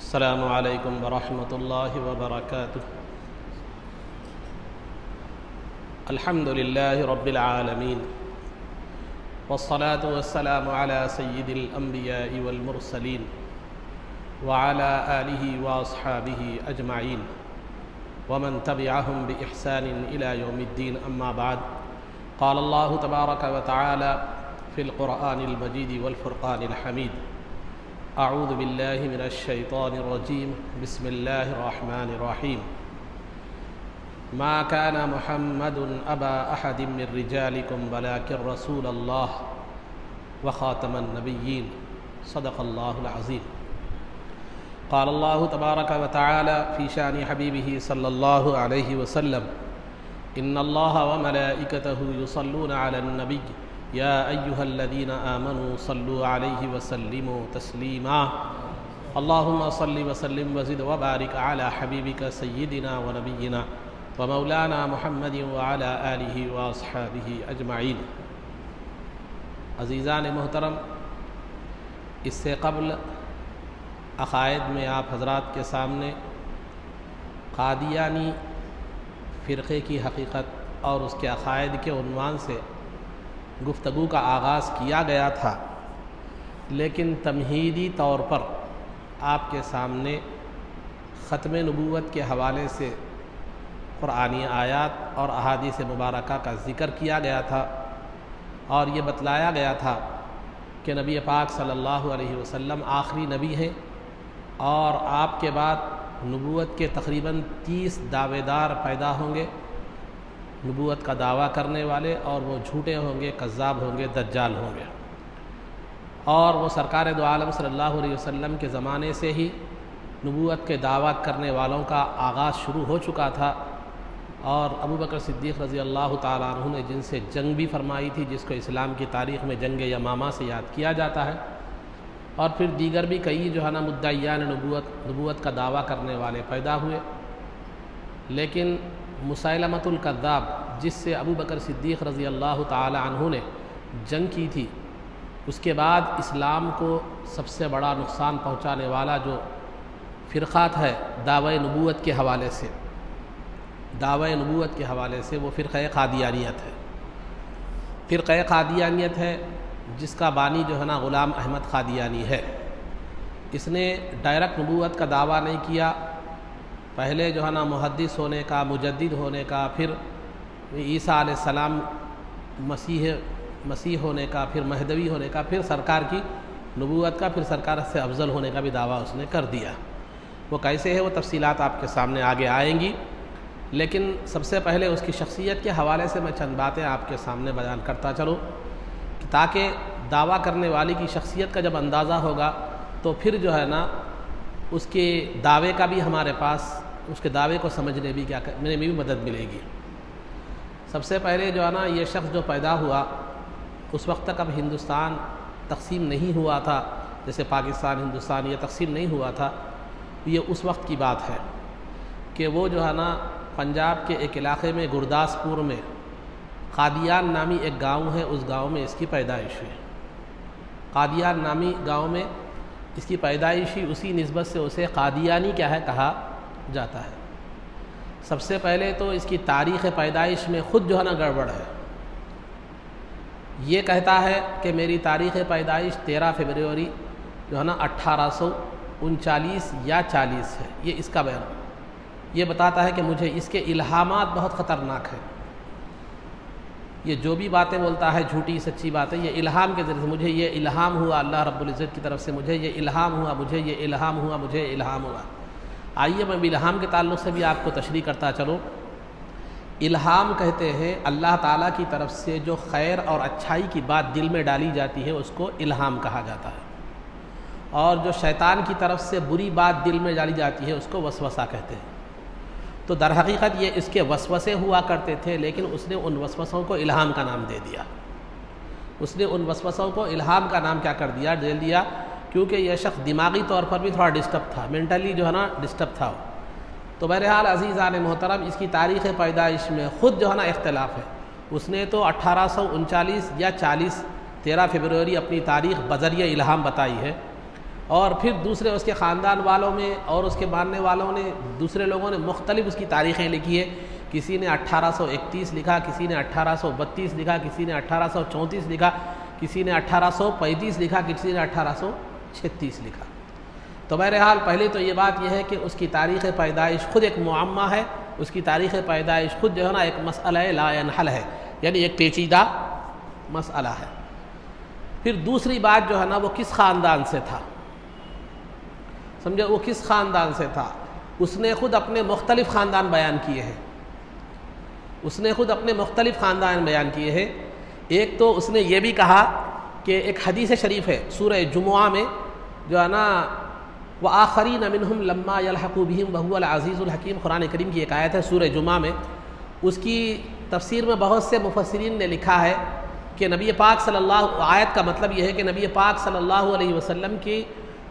السلام علیکم ورحمۃ اللہ وبرکاتہ۔ الحمد للہ رب العالمین والصلاة والسلام علی سید الانبیاء والمرسلین وعلی آلہ واصحابہ اجمعین ومن تبعہم بإحسان الی یوم الدین، اما بعد۔ قال اللہ تبارک وتعالی فی القرآن المجید والفرقان الحمید: اعوذ باللہ من الشیطان الرجیم، بسم اللہ الرحمن الرحیم۔ ما كان محمد ابا احد من رجالکم ولکن رسول اللہ وخاتم النبیین، صدق اللہ العظیم۔ قال اللہ تبارک وتعالی فی شان حبیبہ صلی اللہ علیہ وسلم: ان اللہ وملائکتہ یصلون علی النبی یا ایہا الذین آمنوا صلوا علیہ وسلموا تسلیما۔ اللہم صل وسلم وزد وبارک علی حبیبک سیدنا ونبینا ومولانا محمد وعلی آلہ واصحابہ اجمعین۔ عزیزان محترم، اس سے قبل عقائد میں آپ حضرات کے سامنے قادیانی فرقے کی حقیقت اور اس کے عقائد کے عنوان سے گفتگو کا آغاز کیا گیا تھا، لیکن تمہیدی طور پر آپ کے سامنے ختم نبوت کے حوالے سے قرآنی آیات اور احادیث مبارکہ کا ذکر کیا گیا تھا، اور یہ بتلایا گیا تھا کہ نبی پاک صلی اللہ علیہ وسلم آخری نبی ہیں، اور آپ کے بعد نبوت کے تقریباً 30 دعوے دار پیدا ہوں گے، نبوت کا دعویٰ کرنے والے، اور وہ جھوٹے ہوں گے، کذاب ہوں گے، دجال ہوں گے۔ اور وہ سرکار دو عالم صلی اللہ علیہ وسلم کے زمانے سے ہی نبوت کے دعویٰ کرنے والوں کا آغاز شروع ہو چکا تھا، اور ابو بکر صدیق رضی اللہ تعالیٰ عنہ نے جن سے جنگ بھی فرمائی تھی، جس کو اسلام کی تاریخ میں جنگ یمامہ سے یاد کیا جاتا ہے، اور پھر دیگر بھی کئی جو ہے نا مدعیان نبوت کا دعویٰ کرنے والے پیدا ہوئے۔ لیکن مسیلمۃ الکذاب، جس سے ابو بکر صدیق رضی اللہ تعالی عنہ نے جنگ کی تھی، اس کے بعد اسلام کو سب سے بڑا نقصان پہنچانے والا جو فرقہ ہے دعوی نبوت کے حوالے سے، وہ فرقہ قادیانیت ہے۔ فرقہ قادیانیت ہے جس کا بانی جو ہے نا غلام احمد قادیانی ہے۔ اس نے ڈائریکٹ نبوت کا دعویٰ نہیں کیا، پہلے جو ہے نا محدث ہونے کا، مجدد ہونے کا، پھر عیسیٰ علیہ السلام مسیح ہونے کا، پھر مہدوی ہونے کا، پھر سرکار کی نبوت کا، پھر سرکار سے افضل ہونے کا بھی دعویٰ اس نے کر دیا۔ وہ کیسے ہے، وہ تفصیلات آپ کے سامنے آگے آئیں گی، لیکن سب سے پہلے اس کی شخصیت کے حوالے سے میں چند باتیں آپ کے سامنے بیان کرتا چلوں، تاکہ دعویٰ کرنے والی کی شخصیت کا جب اندازہ ہوگا تو پھر جو ہے نا اس کے دعوے کا بھی ہمارے پاس، اس کے دعوے کو سمجھنے میں بھی مدد ملے گی۔ سب سے پہلے جو ہے نا یہ شخص جو پیدا ہوا، اس وقت تک اب ہندوستان تقسیم نہیں ہوا تھا، جیسے پاکستان ہندوستان یہ تقسیم نہیں ہوا تھا۔ یہ اس وقت کی بات ہے کہ وہ جو ہے نا پنجاب کے ایک علاقے میں گرداسپور میں قادیان نامی ایک گاؤں ہے، اس گاؤں میں اس کی پیدائش ہوئی۔ قادیان نامی گاؤں میں اس کی پیدائش ہوئی، اسی نسبت سے اسے قادیانی کہا جاتا ہے۔ سب سے پہلے تو اس کی تاریخ پیدائش میں خود جو ہے نا گڑبڑ ہے۔ یہ کہتا ہے کہ میری تاریخ پیدائش 13 فروری جو ہے نا 1839 یا 40 ہے، یہ اس کا بیان۔ یہ بتاتا ہے کہ مجھے اس کے الہامات بہت خطرناک ہیں۔ یہ جو بھی باتیں بولتا ہے، جھوٹی سچی باتیں، یہ الہام کے ذریعے سے مجھے یہ الہام ہوا، اللہ رب العزت کی طرف سے مجھے یہ الہام ہوا، مجھے یہ الہام ہوا، مجھے الہام ہوا۔ آئیے میں الہام کے تعلق سے بھی آپ کو تشریح کرتا چلوں۔ الہام کہتے ہیں اللہ تعالیٰ کی طرف سے جو خیر اور اچھائی کی بات دل میں ڈالی جاتی ہے، اس کو الہام کہا جاتا ہے، اور جو شیطان کی طرف سے بری بات دل میں ڈالی جاتی ہے اس کو وسوسہ کہتے ہیں۔ تو در حقیقت یہ اس کے وسوسے ہوا کرتے تھے، لیکن اس نے ان وسوسوں کو الہام کا نام دے دیا۔ اس نے ان وسوسوں کو الہام کا نام دے دیا، کیونکہ یہ شخص دماغی طور پر بھی تھوڑا ڈسٹرب تھا، مینٹلی جو ہے نا ڈسٹرب تھا وہ۔ تو بہرحال عزیزان محترم، اس کی تاریخ پیدائش میں خود جو ہے نا اختلاف ہے۔ اس نے تو 1839 یا 13 فروری اپنی تاریخ بذریعہ الہام بتائی ہے، اور پھر دوسرے اس کے خاندان والوں میں اور اس کے ماننے والوں نے دوسرے لوگوں نے مختلف اس کی تاریخیں لکھی ہے. کسی نے 1831 لکھا, کسی نے 1832 لکھا, کسی نے 1834 لکھا, کسی نے 1835 لکھا, کسی نے 1836 لکھا. تو بہرحال پہلے تو یہ بات یہ ہے کہ اس کی تاریخ پیدائش خود ایک معمہ ہے, اس کی تاریخ پیدائش خود جو ہے نا ایک مسئلہ لا ینحل ہے, یعنی ایک پیچیدہ مسئلہ ہے. پھر دوسری بات جو ہے نا وہ کس خاندان سے تھا, سمجھے, وہ کس خاندان سے تھا. اس نے خود اپنے مختلف خاندان بیان کیے ہیں, اس نے خود اپنے مختلف خاندان بیان کیے ہیں. ایک تو اس نے یہ بھی کہا کہ ایک حدیث شریف ہے سورہ جمعہ میں جو ہے نا وآخرین منہم لما یلحقوا بہم وہو العزیز الحکیم, قرآن کریم کی ایک آیت ہے سورہ جمعہ میں. اس کی تفسیر میں بہت سے مفسرین نے لکھا ہے کہ نبی پاک صلی اللہ, آیت کا مطلب یہ ہے کہ نبی پاک صلی اللہ علیہ وسلم کی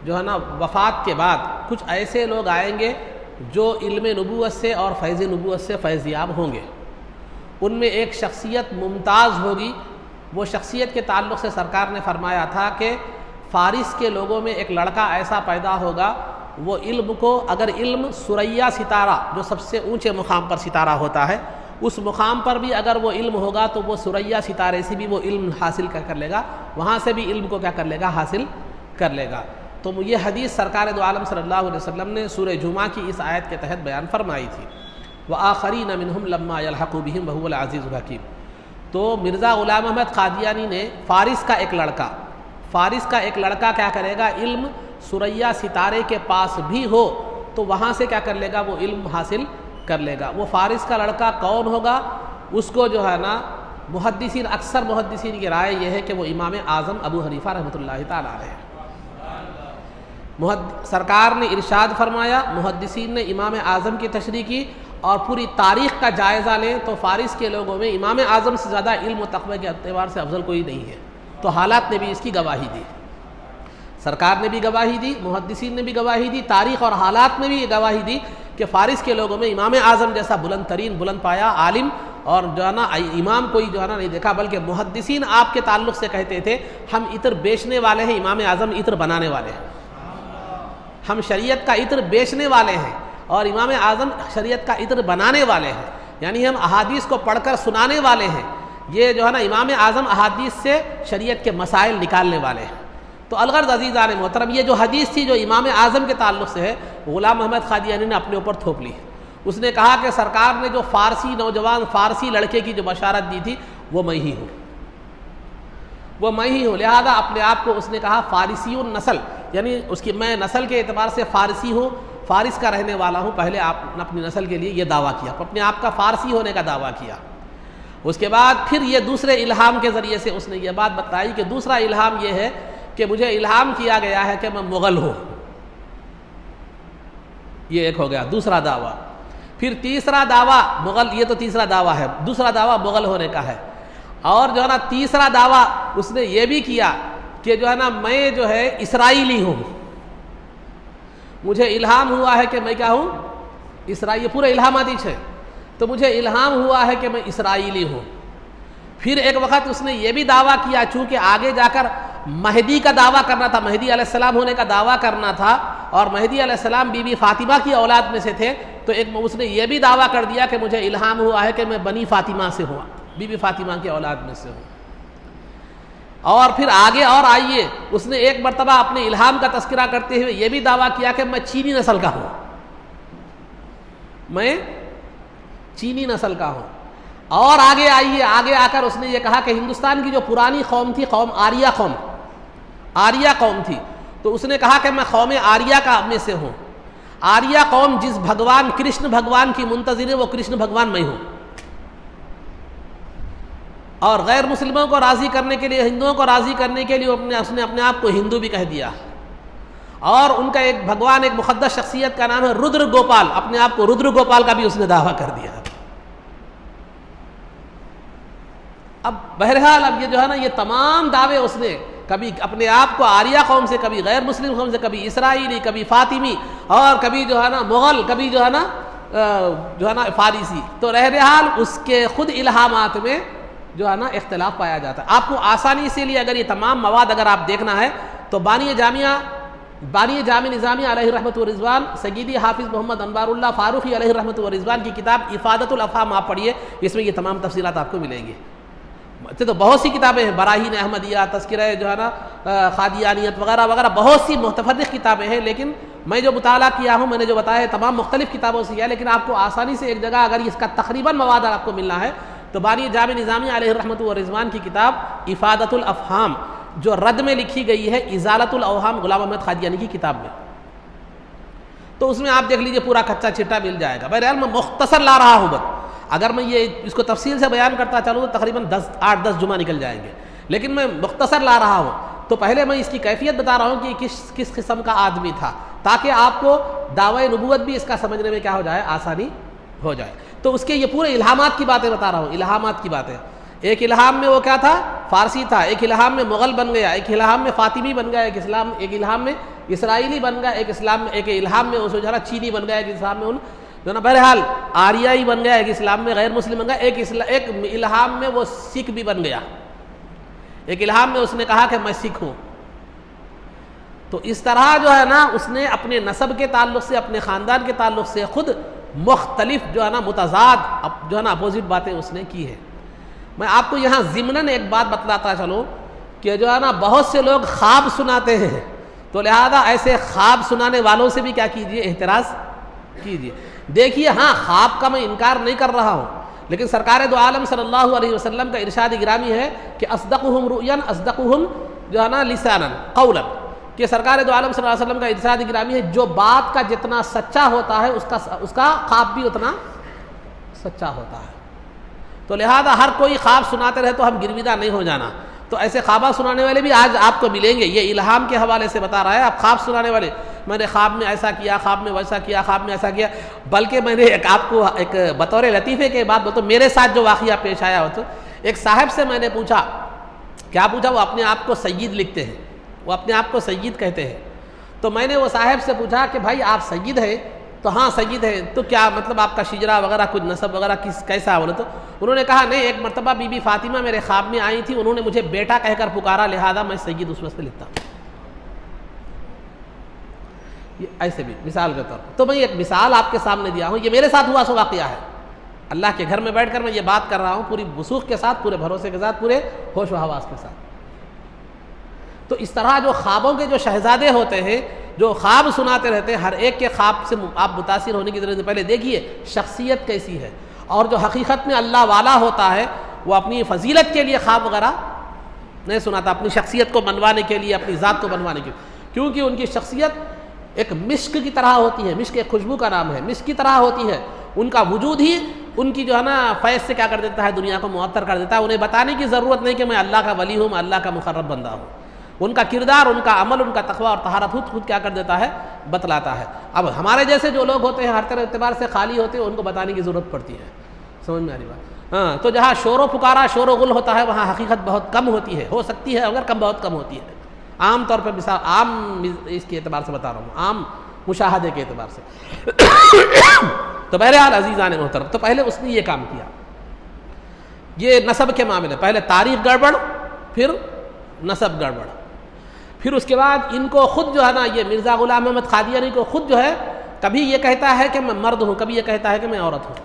جو ہے نا وفات کے بعد کچھ ایسے لوگ آئیں گے جو علم نبوت سے اور فیض نبوت سے فیض یاب ہوں گے. ان میں ایک شخصیت ممتاز ہوگی. وہ شخصیت کے تعلق سے سرکار نے فرمایا تھا کہ فارس کے لوگوں میں ایک لڑکا ایسا پیدا ہوگا, وہ علم کو, اگر علم ثریا ستارہ جو سب سے اونچے مقام پر ستارہ ہوتا ہے, اس مقام پر بھی اگر وہ علم ہوگا تو وہ ثریا ستارے سے بھی وہ علم حاصل کر لے گا, وہاں سے بھی علم کو کیا کر لے گا, حاصل کر لے گا. تو یہ حدیث سرکار دو عالم صلی اللہ علیہ وسلم نے سورہ جمعہ کی اس آیت کے تحت بیان فرمائی تھی. وآخرین منہم لما یلحقوا بہم وہو العزیز الحکیم. تو مرزا غلام احمد قادیانی نے فارس کا ایک لڑکا کیا کرے گا, علم ثریا ستارے کے پاس بھی ہو تو وہاں سے کیا کر لے گا, وہ علم حاصل کر لے گا. وہ فارس کا لڑکا کون ہوگا, اس کو جو ہے نا محدثین, اکثر محدثین کی رائے یہ ہے کہ وہ امام اعظم ابو حنیفہ رحمۃ اللہ تعالیٰ علیہ. سرکار نے ارشاد فرمایا, محدثین نے امام اعظم کی تشریح کی, اور پوری تاریخ کا جائزہ لیں تو فارس کے لوگوں میں امام اعظم سے زیادہ علم و تقوی کے اعتبار سے افضل کوئی نہیں ہے. تو حالات نے بھی اس کی گواہی دی, سرکار نے بھی گواہی دی, محدثین نے بھی گواہی دی, تاریخ اور حالات نے بھی یہ گواہی دی کہ فارس کے لوگوں میں امام اعظم جیسا بلند ترین, بلند پایا عالم اور جو ہے نا امام کوئی جو ہے نا نہیں دیکھا. بلکہ محدثین آپ کے تعلق سے کہتے تھے ہم عطر بیچنے والے ہیں, امام اعظم عطر بنانے والے ہیں. ہم شریعت کا عطر بیچنے والے ہیں اور امام اعظم شریعت کا عطر بنانے والے ہیں, یعنی ہم احادیث کو پڑھ کر سنانے والے ہیں. یہ جو ہے نا امام اعظم احادیث سے شریعت کے مسائل نکالنے والے ہیں. تو الغرض عزیزان محترم, یہ جو حدیث تھی جو امام اعظم کے تعلق سے ہے, غلام احمد قادیانی نے اپنے اوپر تھوپ لی. اس نے کہا کہ سرکار نے جو فارسی نوجوان, فارسی لڑکے کی جو بشارت دی تھی وہ میں ہی ہوں, وہ میں ہی ہوں. لہذا اپنے آپ کو اس نے کہا فارسی النسل, یعنی اس کی میں نسل کے اعتبار سے فارسی ہوں, فارس کا رہنے والا ہوں. پہلے آپ نے اپنی نسل کے لیے یہ دعویٰ کیا, اپنے آپ کا فارسی ہونے کا دعویٰ کیا. اس کے بعد پھر یہ دوسرے الہام کے ذریعے سے اس نے یہ بات بتائی کہ دوسرا الہام یہ ہے کہ مجھے الہام کیا گیا ہے کہ میں مغل ہوں. یہ ایک ہو گیا دوسرا دعویٰ. پھر تیسرا دعویٰ مغل, یہ تو تیسرا دعویٰ ہے, دوسرا دعویٰ مغل ہونے کا ہے. اور جو ہے نا تیسرا دعویٰ اس نے یہ بھی کیا کہ جو ہے نا میں جو ہے اسرائیلی ہوں, مجھے الہام ہوا ہے کہ میں کیا ہوں, اسرائیل. یہ پورے الہاماتی ہے, تو مجھے الہام ہوا ہے کہ میں اسرائیلی ہوں. پھر ایک وقت اس نے یہ بھی دعویٰ کیا, چونکہ آگے جا کر مہدی کا دعویٰ کرنا تھا, مہدی علیہ السلام ہونے کا دعویٰ کرنا تھا, اور مہدی علیہ السلام بی بی فاطمہ کی اولاد میں سے تھے. تو ایک اس نے یہ بھی دعویٰ کر دیا کہ مجھے الہام ہوا ہے کہ میں بنی فاطمہ سے ہوں, بی بی فاطمہ کی اولاد میں سے ہوں. اور پھر آگے اور آئیے, اس نے ایک مرتبہ اپنے الہام کا تذکرہ کرتے ہوئے یہ بھی دعویٰ کیا کہ میں چینی نسل کا ہوں, میں چینی نسل کا ہوں. اور آگے آئیے, آگے آ کر اس نے یہ کہا کہ ہندوستان کی جو پرانی قوم تھی, قوم آریہ قوم تھی, تو اس نے کہا کہ میں قوم آریہ کا میں سے ہوں. آریہ قوم جس بھگوان کرشن بھگوان کی منتظر ہے وہ کرشن بھگوان میں ہوں. اور غیر مسلموں کو راضی کرنے کے لیے, ہندوؤں کو راضی کرنے کے لیے اس نے اپنے آپ کو ہندو بھی کہہ دیا. اور ان کا ایک بھگوان, ایک مقدس شخصیت کا نام ہے رودر گوپال, اپنے آپ کو رودر گوپال کا بھی اس نے دعویٰ کر دیا. اب بہرحال اب یہ جو ہے نا یہ تمام دعوے اس نے کبھی اپنے آپ کو آریہ قوم سے, کبھی غیر مسلم قوم سے, کبھی اسرائیلی, کبھی فاطمی, اور کبھی جو ہے نا مغل, کبھی جو ہے نا فارسی. تو بہرحال اس کے خود الہامات میں جو ہے نا اختلاف پایا جاتا ہے. آپ کو آسانی سے لیے اگر یہ تمام مواد اگر آپ دیکھنا ہے تو بانی جامعہ بانی جامع نظامی علیہ رحمۃ و رضوان سیدی حافظ محمد انوار اللہ فاروقی علیہ رحمۃ و رضوان کی کتاب افادۃ الافہام آپ پڑھیے، اس میں یہ تمام تفصیلات آپ کو ملیں گی۔ تو بہت سی کتابیں ہیں، براہین احمدیہ، تذکرہ جو ہے نا قادیانیت وغیرہ وغیرہ، بہت سی متفرق کتابیں ہیں، لیکن میں جو مطالعہ کیا ہوں، میں نے جو بتایا ہے تمام مختلف کتابوں سے ہے، لیکن آپ کو آسانی سے ایک جگہ اگر اس کا تقریباً مواد آپ کو ملنا ہے تو بانی جامع نظامی علیہ رحمۃ و رضوان کی کتاب افادۃ الافہام جو رد میں لکھی گئی ہے ازالۃ الاوہام غلام احمد قادیانی کی کتاب میں، تو اس میں آپ دیکھ لیجئے پورا کچا چٹا مل جائے گا۔ بہرحال میں مختصر لا رہا ہوں، بس اگر میں یہ اس کو تفصیل سے بیان کرتا چلوں تو تقریباً 8-10 جمعہ نکل جائیں گے، لیکن میں مختصر لا رہا ہوں۔ تو پہلے میں اس کی کیفیت بتا رہا ہوں کہ کس قسم کا آدمی تھا، تاکہ آپ کو دعوی نبوت بھی اس کا سمجھنے میں کیا ہو جائے، آسانی ہو جائے۔ تو اس کے یہ پورے الہامات کی باتیں بتا رہا ہوں، الہامات کی باتیں۔ ایک الہام میں وہ کیا تھا، فارسی تھا، ایک الہام میں مغل بن گیا، ایک الہام میں فاطمی بن گیا، ایک الہام میں اسرائیلی بن گیا، ایک الہام میں جو ہے چینی بن گیا، ایک اسلام میں جو نا بہرحال آریائی بن گیا، ایک اسلام میں غیر مسلم بن گیا، ایک الہام میں وہ سکھ بھی بن گیا، ایک الہام میں اس نے کہا کہ میں سکھ ہوں۔ تو اس طرح جو ہے نا اس نے اپنے نسب کے تعلق سے، اپنے خاندان کے تعلق سے خود مختلف جو ہے نا متضاد جو ہے نا اپوزٹ باتیں اس نے کی ہے۔ میں آپ کو یہاں ضمناً ایک بات بتلاتا چلوں کہ جو ہے نا بہت سے لوگ خواب سناتے ہیں، تو لہذا ایسے خواب سنانے والوں سے بھی کیا کیجئے، احتراز کیجئے۔ دیکھیے ہاں خواب کا میں انکار نہیں کر رہا ہوں، لیکن سرکار دو عالم صلی اللہ علیہ وسلم کا ارشاد گرامی ہے کہ اصدقہم رؤیا اصدقہم جو ہے نا لسانا قولا، کہ سرکار دو عالم صلی اللہ علیہ وسلم کا ارشاد گرامی ہے جو بات کا جتنا سچا ہوتا ہے اس کا خواب بھی اتنا سچا ہوتا ہے۔ تو لہذا ہر کوئی خواب سناتے رہے تو ہم گرویدہ نہیں ہو جانا۔ تو ایسے خوابہ سنانے والے بھی آج آپ کو ملیں گے، یہ الہام کے حوالے سے بتا رہا ہے۔ آپ خواب سنانے والے، میں نے خواب میں ایسا کیا، خواب میں ویسا کیا، خواب میں ایسا کیا، بلکہ میں نے آپ کو ایک بطور لطیفے کے بات بتاؤں، میرے ساتھ جو واقعہ پیش آیا ہو، تو ایک صاحب سے میں نے پوچھا، کیا پوچھا، وہ اپنے آپ کو سید لکھتے ہیں، وہ اپنے آپ کو سید کہتے ہیں۔ تو میں نے وہ صاحب سے پوچھا کہ بھائی آپ سید ہیں؟ تو ہاں سید ہے، تو کیا مطلب آپ کا شجرہ وغیرہ کچھ نسب وغیرہ کیسا؟ بولے تو انہوں نے کہا نہیں، ایک مرتبہ بی بی فاطمہ میرے خواب میں آئی تھی، انہوں نے مجھے بیٹا کہہ کر پکارا، لہذا میں سید اس وقت لکھتا ہوں۔ یہ ایسے بھی مثال کے طور پر، تو میں ایک مثال آپ کے سامنے دیا ہوں، یہ میرے ساتھ ہوا سو واقعہ ہے، اللہ کے گھر میں بیٹھ کر میں یہ بات کر رہا ہوں، پوری وثوق کے ساتھ، پورے بھروسے کے ساتھ، پورے ہوش و حواس کے ساتھ۔ تو اس طرح جو خوابوں کے جو شہزادے ہوتے ہیں، جو خواب سناتے رہتے ہیں، ہر ایک کے خواب سے آپ متاثر ہونے کی ضرورت ہے۔ پہلے دیکھیے شخصیت کیسی ہے، اور جو حقیقت میں اللہ والا ہوتا ہے وہ اپنی فضیلت کے لیے خواب وغیرہ نہیں سناتا، اپنی شخصیت کو بنوانے کے لیے، اپنی ذات کو بنوانے کے لیے، کیونکہ ان کی شخصیت ایک مسک کی طرح ہوتی ہے، مسک ایک خوشبو کا نام ہے، مسک کی طرح ہوتی ہے، ان کا وجود ہی ان کی جو ہے نا فیض سے کیا کر دیتا ہے، دنیا کو معطر کر دیتا ہے۔ انہیں بتانے کی ضرورت نہیں کہ میں اللہ کا ولی ہوں، میں اللہ کا مقرب بندہ ہوں، ان کا کردار، ان کا عمل، ان کا تقویٰ اور طہارت خود کیا کر دیتا ہے، بتلاتا ہے۔ اب ہمارے جیسے جو لوگ ہوتے ہیں ہر طرح اعتبار سے خالی ہوتے ہیں، ان کو بتانے کی ضرورت پڑتی ہے، سمجھ میں آ رہی بات؟ ہاں، تو جہاں شور و پکارا، شور و غل ہوتا ہے، وہاں حقیقت بہت کم ہوتی ہے، ہو سکتی ہے اگر کم، بہت کم ہوتی ہے۔ عام طور پر مثال، عام اس کے اعتبار سے بتا رہا ہوں، عام مشاہدے کے اعتبار سے۔ تو بہرحال عزیزان محترم، تو پہلے اس نے یہ کام کیا، یہ نسب کے معاملے، پہلے تاریخ گڑبڑ، پھر نسب گڑبڑ، پھر اس کے بعد ان کو خود جو ہے نا، یہ مرزا غلام احمد قادیانی کو خود جو ہے کبھی یہ کہتا ہے کہ میں مرد ہوں، کبھی یہ کہتا ہے کہ میں عورت ہوں۔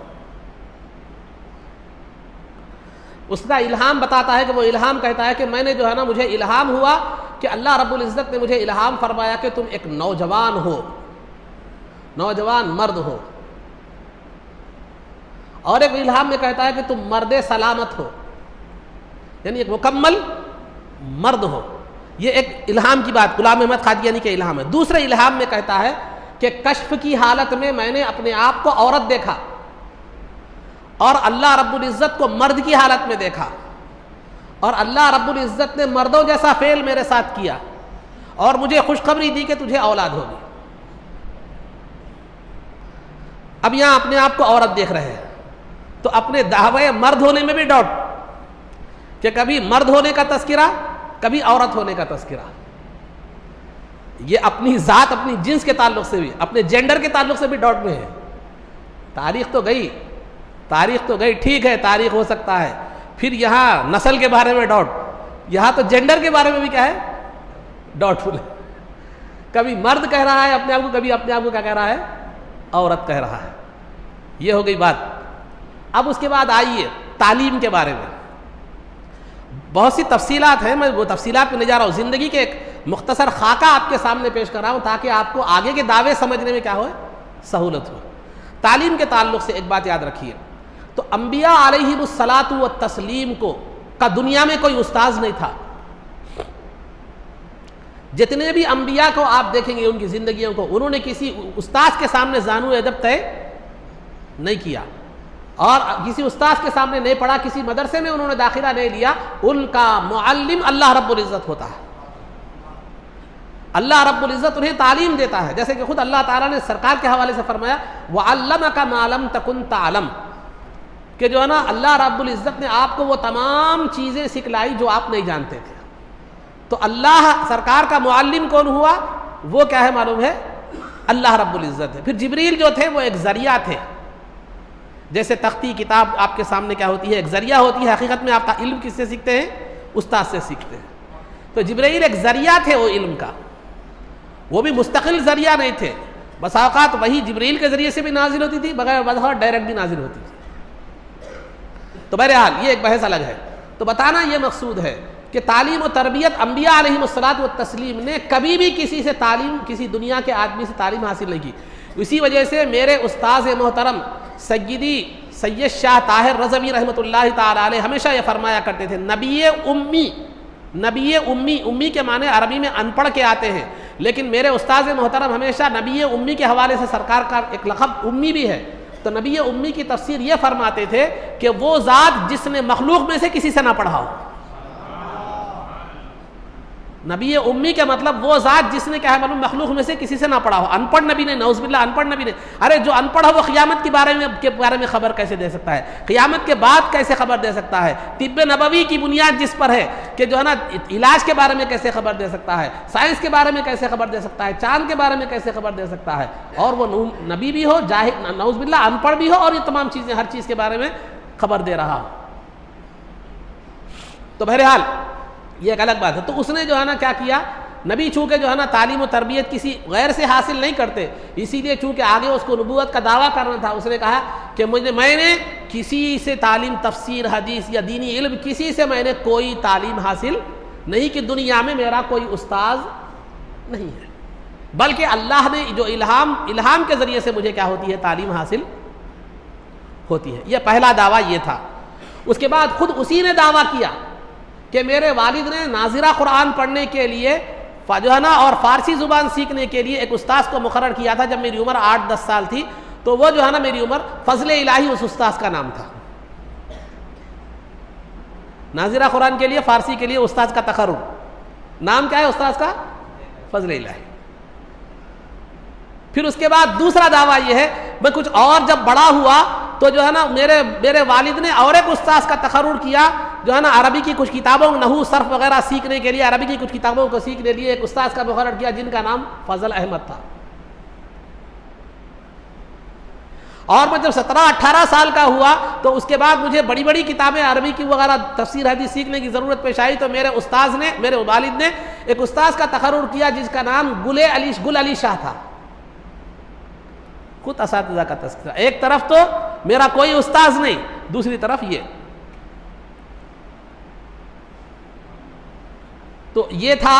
اس کا الہام بتاتا ہے کہ وہ الہام کہتا ہے کہ میں نے جو ہے نا، مجھے الہام ہوا کہ اللہ رب العزت نے مجھے الہام فرمایا کہ تم ایک نوجوان ہو، نوجوان مرد ہو، اور ایک الہام میں کہتا ہے کہ تم مرد سلامت ہو، یعنی ایک مکمل مرد ہو۔ یہ ایک الہام کی بات غلام احمد قادیانی کے الہام ہے۔ دوسرے الہام میں کہتا ہے کہ کشف کی حالت میں نے اپنے آپ کو عورت دیکھا، اور اللہ رب العزت کو مرد کی حالت میں دیکھا، اور اللہ رب العزت نے مردوں جیسا فعل میرے ساتھ کیا، اور مجھے خوشخبری دی کہ تجھے اولاد ہوگی۔ اب یہاں اپنے آپ کو عورت دیکھ رہے ہیں، تو اپنے دعوے مرد ہونے میں بھی ڈاؤٹ، کہ کبھی مرد ہونے کا تذکرہ، کبھی عورت ہونے کا تذکرہ، یہ اپنی ذات، اپنی جنس کے تعلق سے بھی، اپنے جینڈر کے تعلق سے بھی ڈاؤٹ میں ہے۔ تاریخ تو گئی، ٹھیک ہے، تاریخ ہو سکتا ہے، پھر یہاں نسل کے بارے میں ڈاؤٹ، یہاں تو جینڈر کے بارے میں بھی کیا ہے، ڈاؤٹ فل ہے۔ کبھی مرد کہہ رہا ہے اپنے آپ کو، کبھی اپنے آپ کو کیا کہہ رہا ہے؟ عورت کہہ رہا ہے. یہ ہو گئی بات. اب اس کے بعد آئیے تعلیم کے بارے میں. بہت سی تفصیلات ہیں، میں وہ تفصیلات میں نہیں جا رہا ہوں، زندگی کے ایک مختصر خاکہ آپ کے سامنے پیش کر رہا ہوں تاکہ آپ کو آگے کے دعوے سمجھنے میں کیا ہو، سہولت ہو. تعلیم کے تعلق سے ایک بات یاد رکھیے، تو انبیاء علیہم الصلاۃ والتسلیم کا دنیا میں کوئی استاذ نہیں تھا. جتنے بھی انبیاء کو آپ دیکھیں گے ان کی زندگیوں کو، انہوں نے کسی استاذ کے سامنے زانو ادب طے نہیں کیا، اور کسی استاذ کے سامنے نہیں پڑھا، کسی مدرسے میں انہوں نے داخلہ نہیں لیا. ان کا معلم اللہ رب العزت ہوتا ہے. اللہ رب العزت انہیں تعلیم دیتا ہے، جیسے کہ خود اللہ تعالیٰ نے سرکار کے حوالے سے فرمایا وَعَلَّمَكَ مَا لَمْ تَكُنْ تَعْلَمْ، کہ جو ہے نا اللہ رب العزت نے آپ کو وہ تمام چیزیں سکھلائی جو آپ نہیں جانتے تھے. تو اللہ سرکار کا معلم کون ہوا؟ وہ کیا ہے معلوم ہے؟ اللہ رب العزت ہے. پھر جبریل جو تھے وہ ایک ذریعہ تھے. جیسے تختی کتاب آپ کے سامنے کیا ہوتی ہے؟ ایک ذریعہ ہوتی ہے. حقیقت میں آپ کا علم کس سے سیکھتے ہیں؟ استاد سے سیکھتے ہیں. تو جبرائیل ایک ذریعہ تھے وہ علم کا، وہ بھی مستقل ذریعہ نہیں تھے. بس اوقات وہی جبرائیل کے ذریعے سے بھی نازل ہوتی تھی، بغیر وضاحت ڈائریکٹ بھی نازل ہوتی تھی. تو بہرحال یہ ایک بحث الگ ہے. تو بتانا یہ مقصود ہے کہ تعلیم و تربیت انبیاء علیہم الصلاۃ والتسلیم نے کبھی بھی کسی سے تعلیم، کسی دنیا کے آدمی سے تعلیم حاصل نہیں کی. اسی وجہ سے میرے استاذ محترم سید شاہ طاہر رضوی رحمۃ اللہ تعالی علیہ ہمیشہ یہ فرمایا کرتے تھے، نبی امی. نبی امی، امی کے معنی عربی میں ان پڑھ کے آتے ہیں، لیکن میرے استاذ محترم ہمیشہ نبی امی کے حوالے سے سرکار کا ایک لقب امی بھی ہے. تو نبی امی کی تفسیر یہ فرماتے تھے کہ وہ ذات جس نے مخلوق میں سے کسی سے نہ پڑھا ہو. نبی امی کا مطلب وہ ذات جس نے کیا ہے معلوم مخلوق میں سے کسی سے نہ پڑھا ہو. ان پڑھ نبی نے، نعوذ باللہ ان پڑھ نبی نے. ارے جو ان پڑھ ہو وہ قیامت کے بارے میں خبر کیسے دے سکتا ہے؟ قیامت کے بعد کیسے خبر دے سکتا ہے؟ طب نبوی کی بنیاد جس پر ہے کہ جو ہے نا علاج کے بارے میں کیسے خبر دے سکتا ہے؟ سائنس کے بارے میں کیسے خبر دے سکتا ہے؟ چاند کے بارے میں کیسے خبر دے سکتا ہے؟ اور وہ نبی بھی ہو، جاہل، نعوذ باللہ ان پڑھ بھی ہو، اور یہ تمام چیزیں ہر چیز کے بارے میں خبر دے رہا ہو. تو بہرحال یہ ایک الگ بات ہے. تو اس نے جو ہے نا کیا کیا، نبی چونکہ جو ہے نا تعلیم و تربیت کسی غیر سے حاصل نہیں کرتے، اسی لیے چونکہ آگے اس کو نبوت کا دعویٰ کرنا تھا، اس نے کہا کہ میں نے کسی سے تعلیم، تفسیر، حدیث یا دینی علم کسی سے میں نے کوئی تعلیم حاصل نہیں کی، دنیا میں میرا کوئی استاذ نہیں ہے، بلکہ اللہ نے جو الہام کے ذریعے سے مجھے کیا ہوتی ہے، تعلیم حاصل ہوتی ہے. یہ پہلا دعویٰ یہ تھا. اس کے بعد خود اسی نے دعویٰ کیا کہ میرے والد نے ناظرہ قرآن پڑھنے کے لیے جو ہے نا اور فارسی زبان سیکھنے کے لیے ایک استاذ کو مقرر کیا تھا جب میری عمر 8-10 سال تھی. تو وہ جو ہے نا میری عمر فضل الہی اس استاذ کا نام تھا. ناظرہ قرآن کے لیے، فارسی کے لیے استاذ کا تقرر، نام کیا ہے استاذ کا؟ فضل الہی. پھر اس کے بعد دوسرا دعویٰ یہ ہے، میں کچھ اور جب بڑا ہوا تو جو ہے نا میرے والد نے اور ایک استاذ کا تقرر کیا، جو ہے نا عربی کی کچھ کتابوں، نحو، صرف وغیرہ سیکھنے کے لیے عربی کی کچھ کتابوں کو سیکھنے کے لیے ایک استاذ کا مقرر کیا جن کا نام فضل احمد تھا. اور میں جب 17-18 سال کا ہوا تو اس کے بعد مجھے بڑی بڑی کتابیں عربی کی وغیرہ تفسیر حدیث سیکھنے کی ضرورت پیش آئی. تو میرے والد نے ایک استاذ کا تقرر کیا جس کا نام گل علی شاہ تھا. خود اساتذہ کا تذکرہ. ایک طرف تو میرا کوئی استاذ نہیں، دوسری طرف یہ. تو یہ تھا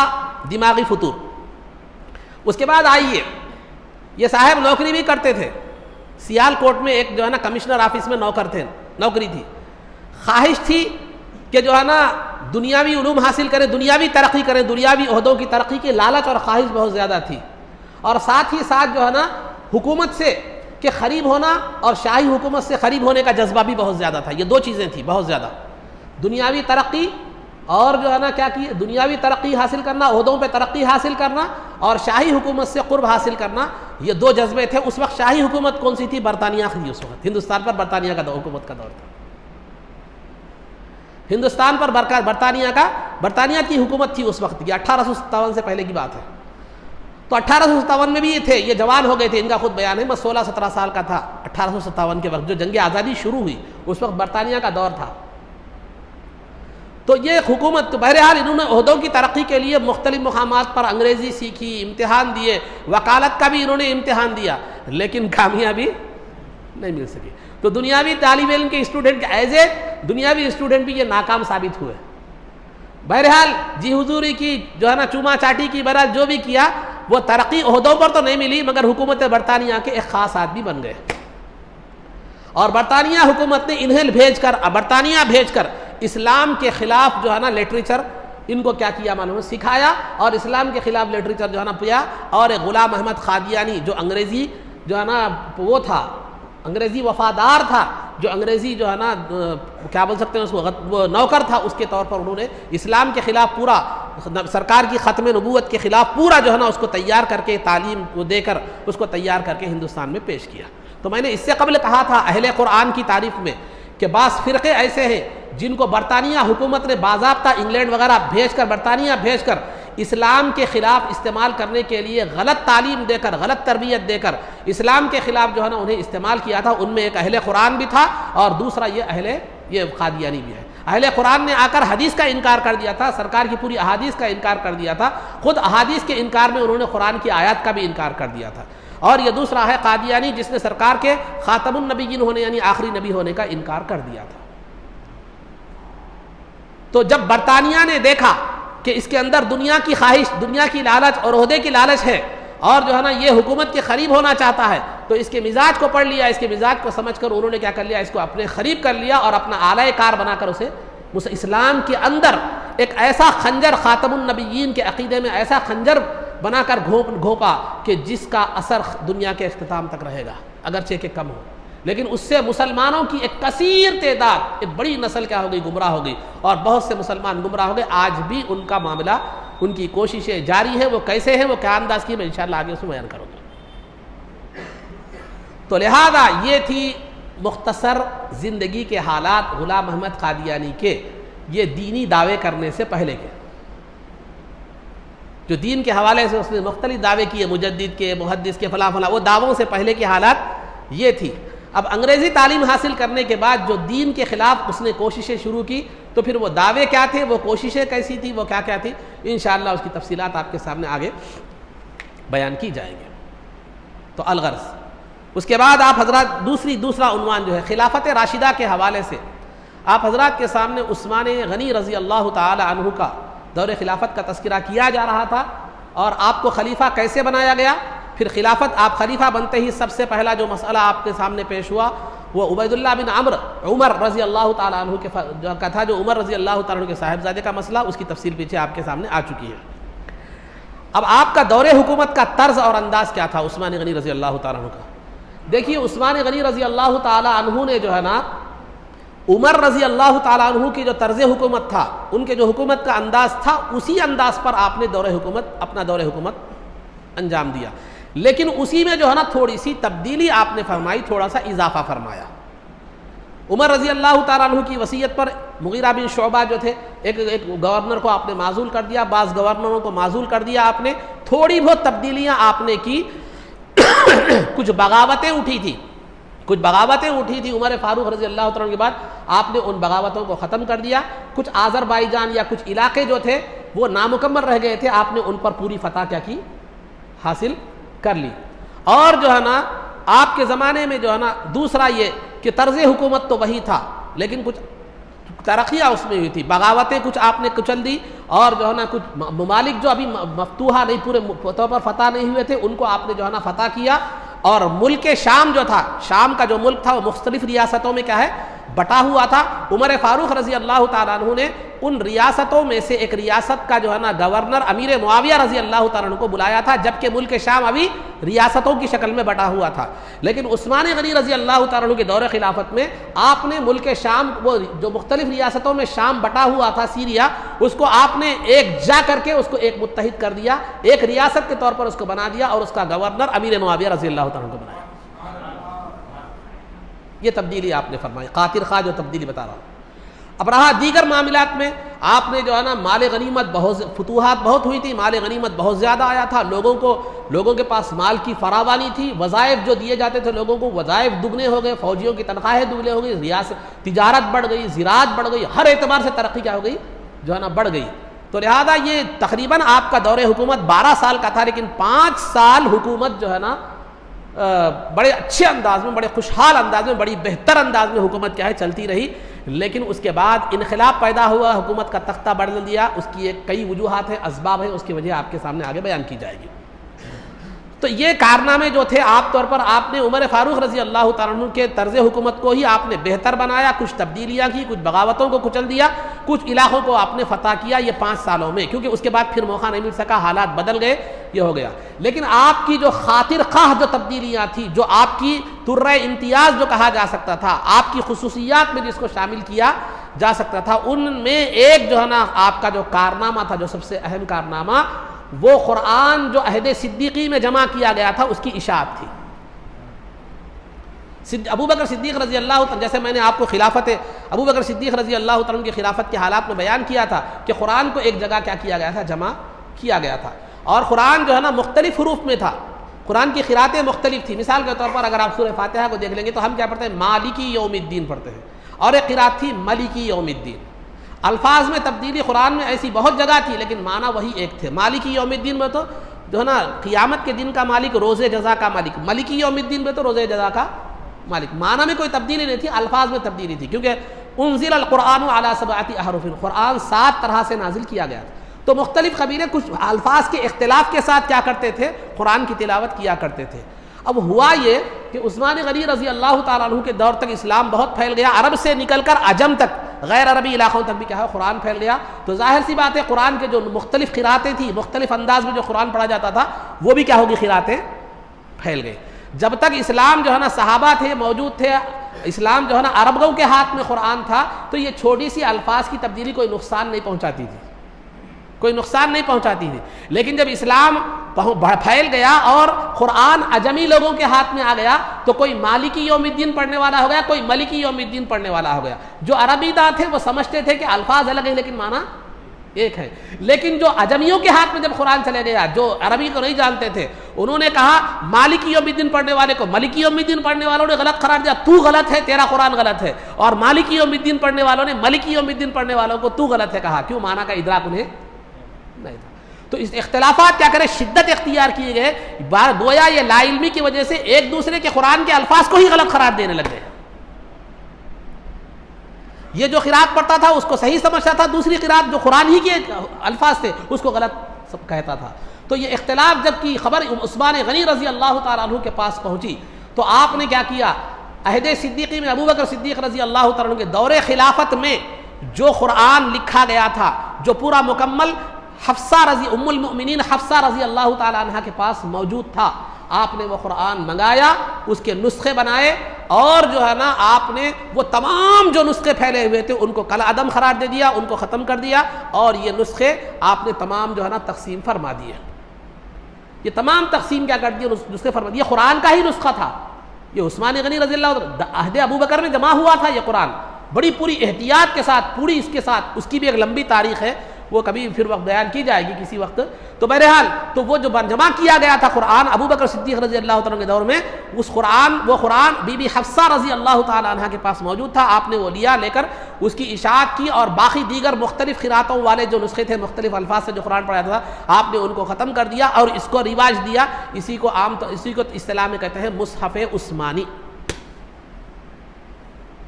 دماغی فطور. اس کے بعد آئیے، یہ صاحب نوکری بھی کرتے تھے. سیال کوٹ میں ایک جو ہے نا کمشنر آفس میں نوکری تھی. خواہش تھی کہ جو ہے نا دنیاوی علوم حاصل کریں، دنیاوی ترقی کریں، دنیاوی عہدوں کی ترقی کی لالچ اور خواہش بہت زیادہ تھی. اور ساتھ ہی ساتھ جو ہے نا حکومت سے کہ قریب ہونا اور شاہی حکومت سے قریب ہونے کا جذبہ بھی بہت زیادہ تھا. یہ دو چیزیں تھیں بہت زیادہ، دنیاوی ترقی اور جو ہے نا کیا کی دنیاوی ترقی حاصل کرنا، عہدوں پہ ترقی حاصل کرنا، اور شاہی حکومت سے قرب حاصل کرنا. یہ دو جذبے تھے. اس وقت شاہی حکومت کون سی تھی؟ برطانیہ کی. اس وقت ہندوستان پر برطانیہ کا حکومت کا دور تھا. ہندوستان پر برطانیہ کی حکومت تھی اس وقت. یہ 1857 سے پہلے کی بات ہے. تو 1857 میں بھی یہ تھے، یہ جوان ہو گئے تھے. ان کا خود بیان ہے، میں 16-17 سال کا تھا 1857 کے وقت جو جنگ آزادی شروع ہوئی. اس وقت برطانیہ کا دور تھا. تو یہ حکومت تو بہرحال انہوں نے عہدوں کی ترقی کے لیے مختلف مقامات پر انگریزی سیکھی، امتحان دیے، وکالت کا بھی انہوں نے امتحان دیا، لیکن کامیابی نہیں مل سکی. تو دنیاوی طالب علم کے اسٹوڈنٹ ایز اے دنیاوی اسٹوڈنٹ بھی یہ ناکام ثابت ہوئے. بہرحال جی حضوری کی جو ہے نا چوما چاٹی کی، بہرحال جو بھی کیا وہ ترقی عہدوں پر تو نہیں ملی، مگر حکومت برطانیہ کے ایک خاص آدمی بن گئے. اور برطانیہ حکومت نے انہیں برطانیہ بھیج کر اسلام کے خلاف جو ہے نا لٹریچر ان کو کیا کیا معلوم ہے، سکھایا، اور اسلام کے خلاف لٹریچر جو ہے نا پیا. اور ایک غلام احمد قادیانی جو انگریزی جو ہے نا وہ تھا، انگریزی وفادار تھا، جو انگریزی جو ہے نا کیا بول سکتے ہیں اس کو، وہ نوکر تھا، اس کے طور پر انہوں نے اسلام کے خلاف پورا، سرکار کی ختم نبوت کے خلاف پورا جو ہے نا اس کو تیار کر کے، تعلیم کو دے کر اس کو تیار کر کے ہندوستان میں پیش کیا. تو میں نے اس سے قبل کہا تھا اہل قرآن کی تعریف میں کہ بعض فرقے ایسے ہیں جن کو برطانیہ حکومت نے باضابطہ انگلینڈ وغیرہ بھیج کر، برطانیہ بھیج کر اسلام کے خلاف استعمال کرنے کے لیے غلط تعلیم دے کر، غلط تربیت دے کر اسلام کے خلاف جو ہے نا انہیں استعمال کیا تھا. ان میں ایک اہل قرآن بھی تھا اور دوسرا یہ قادیانی بھی ہے. اہل قرآن نے آ کر حدیث کا انکار کر دیا تھا، سرکار کی پوری احادیث کا انکار کر دیا تھا. خود احادیث کے انکار میں انہوں نے قرآن کی آیات کا بھی انکار کر دیا تھا. اور یہ دوسرا ہے قادیانی جس نے سرکار کے خاتم النبیین ہونے یعنی آخری نبی ہونے کا انکار کر دیا تھا. تو جب برطانیہ نے دیکھا کہ اس کے اندر دنیا کی خواہش، دنیا کی لالچ اور عہدے کی لالچ ہے، اور جو ہے نا یہ حکومت کے قریب ہونا چاہتا ہے، تو اس کے مزاج کو پڑھ لیا، اس کے مزاج کو سمجھ کر انہوں نے کیا کر لیا، اس کو اپنے قریب کر لیا اور اپنا اعلی کار بنا کر اسے اسلام کے اندر ایک ایسا خنجر، خاتم النبیین کے عقیدے میں ایسا خنجر بنا کر گھونپا کہ جس کا اثر دنیا کے اختتام تک رہے گا، اگرچہ کہ کم ہو. لیکن اس سے مسلمانوں کی ایک کثیر تعداد، ایک بڑی نسل کیا ہو گئی، گمراہ ہو گئی، اور بہت سے مسلمان گمراہ ہو گئے. آج بھی ان کا معاملہ، ان کی کوششیں جاری ہیں. وہ کیسے ہیں، وہ کیا انداز کی، میں انشاءاللہ آگے اس میں بیان کروں گا. تو لہذا یہ تھی مختصر زندگی کے حالات غلام احمد قادیانی کے، یہ دینی دعوے کرنے سے پہلے کے، جو دین کے حوالے سے اس نے مختلف دعوے کیے، مجدد کے، محدث کے، فلاں فلاں، وہ دعووں سے پہلے کی حالات یہ تھی. اب انگریزی تعلیم حاصل کرنے کے بعد جو دین کے خلاف اس نے کوششیں شروع کی، تو پھر وہ دعوے کیا تھے، وہ کوششیں کیسی تھی، وہ کیا کیا تھی، انشاءاللہ اس کی تفصیلات آپ کے سامنے آگے بیان کی جائیں گے. تو الغرض اس کے بعد آپ حضرات دوسرا عنوان جو ہے خلافت راشدہ کے حوالے سے آپ حضرات کے سامنے عثمان غنی رضی اللہ تعالی عنہ کا دور خلافت کا تذکرہ کیا جا رہا تھا، اور آپ کو خلیفہ کیسے بنایا گیا. پھر خلافت آپ خلیفہ بنتے ہی سب سے پہلا جو مسئلہ آپ کے سامنے پیش ہوا وہ عبید اللہ بن عمر رضی اللہ تعالیٰ عنہ کا تھا، جو عمر رضی اللہ تعالیٰ عنہ کے صاحبزادے کا مسئلہ، اس کی تفصیل پیچھے آپ کے سامنے آ چکی ہے. اب آپ کا دور حکومت کا طرز اور انداز کیا تھا عثمان غنی رضی اللہ تعالیٰ عنہ کا. دیکھیے عثمان غنی رضی اللہ تعالیٰ عنہ نے جو ہے نا عمر رضی اللہ تعالیٰ عنہ کی جو طرز حکومت تھا، ان کے جو حکومت کا انداز تھا، اسی انداز پر آپ نے اپنا دور حکومت انجام دیا. لیکن اسی میں جو ہے نا تھوڑی سی تبدیلی آپ نے فرمائی، تھوڑا سا اضافہ فرمایا. عمر رضی اللہ تعالیٰ عنہ کی وصیت پر مغیرہ بن شعبہ جو تھے، ایک گورنر کو آپ نے معزول کر دیا، بعض گورنروں کو معزول کر دیا آپ نے. تھوڑی بہت تبدیلیاں آپ نے کی. کچھ بغاوتیں اٹھی تھی عمر فاروق رضی اللہ تعالیٰ عنہ کے بعد، آپ نے ان بغاوتوں کو ختم کر دیا. کچھ آذربائیجان یا کچھ علاقے جو تھے وہ نامکمل رہ گئے تھے، آپ نے ان پر پوری فتح کیا کی، حاصل کر لی. اور جو ہے نا آپ کے زمانے میں جو ہے نا دوسرا یہ کہ طرز حکومت تو وہی تھا، لیکن کچھ ترقیاں اس میں ہوئی تھی، بغاوتیں کچھ آپ نے کچل دی، اور جو ہے نا کچھ ممالک جو ابھی مفتوحہ نہیں، پورے طور پر فتح نہیں ہوئے تھے، ان کو آپ نے جو ہے نا فتح کیا. اور ملک شام جو تھا، شام کا جو ملک تھا وہ مختلف ریاستوں میں کیا ہے، بٹا ہوا تھا. عمر فاروق رضی اللہ تعالیٰ عنہ نے ان ریاستوں میں سے ایک ریاست کا جو ہے نا گورنر امیر معاویہ رضی اللہ تعالیٰ عنہ کو بلایا تھا، جبکہ ملک شام ابھی ریاستوں کی شکل میں بٹا ہوا تھا. لیکن عثمان غنی رضی اللہ تعالیٰ عنہ کے دور خلافت میں آپ نے ملک شام، وہ جو مختلف ریاستوں میں شام بٹا ہوا تھا، سیریا، اس کو آپ نے ایک جا کر کے اس کو ایک متحد کر دیا، ایک ریاست کے طور پر اس کو بنا دیا، اور اس کا گورنر امیر معاویہ رضی اللہ تعالیٰ عنہ کو بنایا. یہ تبدیلی آپ نے فرمائی، قاطر خواہ جو تبدیلی بتا رہا ہوں. اب رہا دیگر معاملات میں، آپ نے جو ہے نا مال غنیمت فتوحات بہت ہوئی تھی، مال غنیمت بہت زیادہ آیا تھا، لوگوں کے پاس مال کی فراوانی تھی، وظائف جو دیے جاتے تھے لوگوں کو، وظائف دگنے ہو گئے، فوجیوں کی تنخواہیں دگنے ہو گئی، ریاست تجارت بڑھ گئی، زراعت بڑھ گئی، ہر اعتبار سے ترقی کیا ہو گئی، جو ہے نا بڑھ گئی. تو لہذا یہ تقریباً آپ کا دور حکومت 12 سال کا تھا، لیکن 5 سال حکومت جو ہے نا بڑے اچھے انداز میں، بڑے خوشحال انداز میں، بڑی بہتر انداز میں حکومت کیا ہے چلتی رہی. لیکن اس کے بعد انقلاب پیدا ہوا، حکومت کا تختہ بدل دیا. اس کی ایک کئی وجوہات ہیں، اسباب ہیں، اس کی وجہ آپ کے سامنے آگے بیان کی جائے گی. تو یہ کارنامے جو تھے عام طور پر آپ نے عمر فاروق رضی اللہ تعالیٰ عنہ کے طرز حکومت کو ہی آپ نے بہتر بنایا، کچھ تبدیلیاں کی، کچھ بغاوتوں کو کچل دیا، کچھ علاقوں کو آپ نے فتح کیا یہ 5 سالوں میں، کیونکہ اس کے بعد پھر موقع نہیں مل سکا، حالات بدل گئے، یہ ہو گیا. لیکن آپ کی جو خاطر خواہ جو تبدیلیاں تھیں، جو آپ کی ترہ امتیاز جو کہا جا سکتا تھا، آپ کی خصوصیات میں جس کو شامل کیا جا سکتا تھا، ان میں ایک جو ہے نا آپ کا جو کارنامہ تھا، جو سب سے اہم کارنامہ، وہ قرآن جو عہد صدیقی میں جمع کیا گیا تھا اس کی اشاعت تھی. ابو بکر صدیق رضی اللہ عنہ، جیسے میں نے آپ کو خلافت ابو بکر صدیق رضی اللہ عنہ کی خلافت کے حالات میں بیان کیا تھا کہ قرآن کو ایک جگہ کیا کیا گیا تھا، جمع کیا گیا تھا. اور قرآن جو ہے نا مختلف حروف میں تھا، قرآن کی قراتیں مختلف تھی. مثال کے طور پر اگر آپ سورہ فاتحہ کو دیکھ لیں گے تو ہم کیا پڑھتے ہیں، مالکی یوم الدین پڑھتے ہیں، اور ایک قرات تھی ملکی یوم الدین. الفاظ میں تبدیلی قرآن میں ایسی بہت جگہ تھی، لیکن معنی وہی ایک تھے. مالکی یوم الدین میں تو جو ہے نا قیامت کے دن کا مالک، روز جزا کا مالک. ملکی یوم الدین میں تو روز جزا کا مالک. معنی میں کوئی تبدیلی نہیں تھی، الفاظ میں تبدیلی تھی، کیونکہ انزل القرآن علی 7 احرف، قرآن 7 طرح سے نازل کیا گیا تھا. تو مختلف قبیلے کچھ الفاظ کے اختلاف کے ساتھ کیا کرتے تھے، قرآن کی تلاوت کیا کرتے تھے. اب ہوا یہ کہ عثمان غنی رضی اللہ تعالیٰ عنہ کے دور تک اسلام بہت پھیل گیا، عرب سے نکل کر عجم تک، غیر عربی علاقوں تک بھی کیا ہے قرآن پھیل گیا. تو ظاہر سی بات ہے قرآن کے جو مختلف قراتیں تھیں، مختلف انداز میں جو قرآن پڑھا جاتا تھا، وہ بھی کیا ہوگی، قراتیں پھیل گئی. جب تک اسلام جو ہے نا صحابہ تھے، موجود تھے، اسلام جو ہے نا عربوں کے ہاتھ میں قرآن تھا، تو یہ چھوٹی سی الفاظ کی تبدیلی کوئی نقصان نہیں پہنچاتی تھی، کوئی نقصان نہیں پہنچاتی تھی. لیکن جب اسلام پھیل گیا اور قرآن عجمی لوگوں کے ہاتھ میں آ گیا، تو کوئی مالکی یوم الدین پڑھنے والا ہو گیا، کوئی ملکی یوم الدین پڑھنے والا ہو گیا. جو عربی داں تھے وہ سمجھتے تھے کہ الفاظ الگ ہیں لیکن معنی ایک ہے. لیکن جو عجمیوں کے ہاتھ میں جب قرآن چلے گیا، جو عربی کو نہیں جانتے تھے، انہوں نے کہا مالکی یوم الدین پڑھنے والے کو ملکی یوم الدین پڑھنے والوں نے غلط قرار دیا، تو غلط ہے، تیرا قرآن غلط ہے. اور مالکی یوم الدین پڑھنے والوں نے ملکی یوم الدین پڑھنے والوں کو تو غلط ہے کہا. کیوں؟ معنی کا ادراک انہیں نہیں تھا. تو اس اختلافات کیا کرے، شدت اختیار کیے گئے. گویا یہ لا علمی کی وجہ سے ایک دوسرے کے قرآن کے الفاظ کو ہی غلط قرار دینے لگ گئے. یہ جو قرات پڑھتا تھا اس کو صحیح سمجھتا تھا، دوسری قرات جو قرآن ہی کے الفاظ تھے اس کو غلط سب کہتا تھا. تو یہ اختلاف جب کی خبر عثمان غنی رضی اللہ تعالیٰ عنہ کے پاس پہنچی، تو آپ نے کیا کیا، عہد صدیقی میں ابو بکر صدیق رضی اللہ تعالیٰ عنہ کے دور خلافت میں جو قرآن لکھا گیا تھا، جو پورا مکمل حفصہ رضی ام المؤمنین حفصہ رضی اللہ تعالی عنہ کے پاس موجود تھا، آپ نے وہ قرآن منگایا، اس کے نسخے بنائے، اور جو ہے نا آپ نے وہ تمام جو نسخے پھیلے ہوئے تھے ان کو کل عدم قرار دے دیا، ان کو ختم کر دیا، اور یہ نسخے آپ نے تمام جو ہے نا تقسیم فرما دیے. یہ تمام تقسیم کیا کر دیے، نسخے فرما دیے. قرآن کا ہی نسخہ تھا یہ، عثمان غنی رضی اللہ عنہ عہد ابو بکر میں جمع ہوا تھا یہ قرآن، بڑی پوری احتیاط کے ساتھ، پوری اس کے ساتھ، اس کی بھی ایک لمبی تاریخ ہے، وہ کبھی پھر وقت بیان کی جائے گی کسی وقت. تو بہرحال تو وہ جو جمع کیا گیا تھا قرآن ابو بکر صدیق رضی اللہ تعالیٰ کے دور میں، وہ قرآن بی بی حفصہ رضی اللہ تعالیٰ عنہ کے پاس موجود تھا. آپ نے وہ لے کر اس کی اشاعت کی، اور باقی دیگر مختلف قراتوں والے جو نسخے تھے، مختلف الفاظ سے جو قرآن پڑھا تھا، آپ نے ان کو ختم کر دیا اور اس کو رواج دیا. اسی کو اصطلاح میں کہتے ہیں مصحف عثمانی،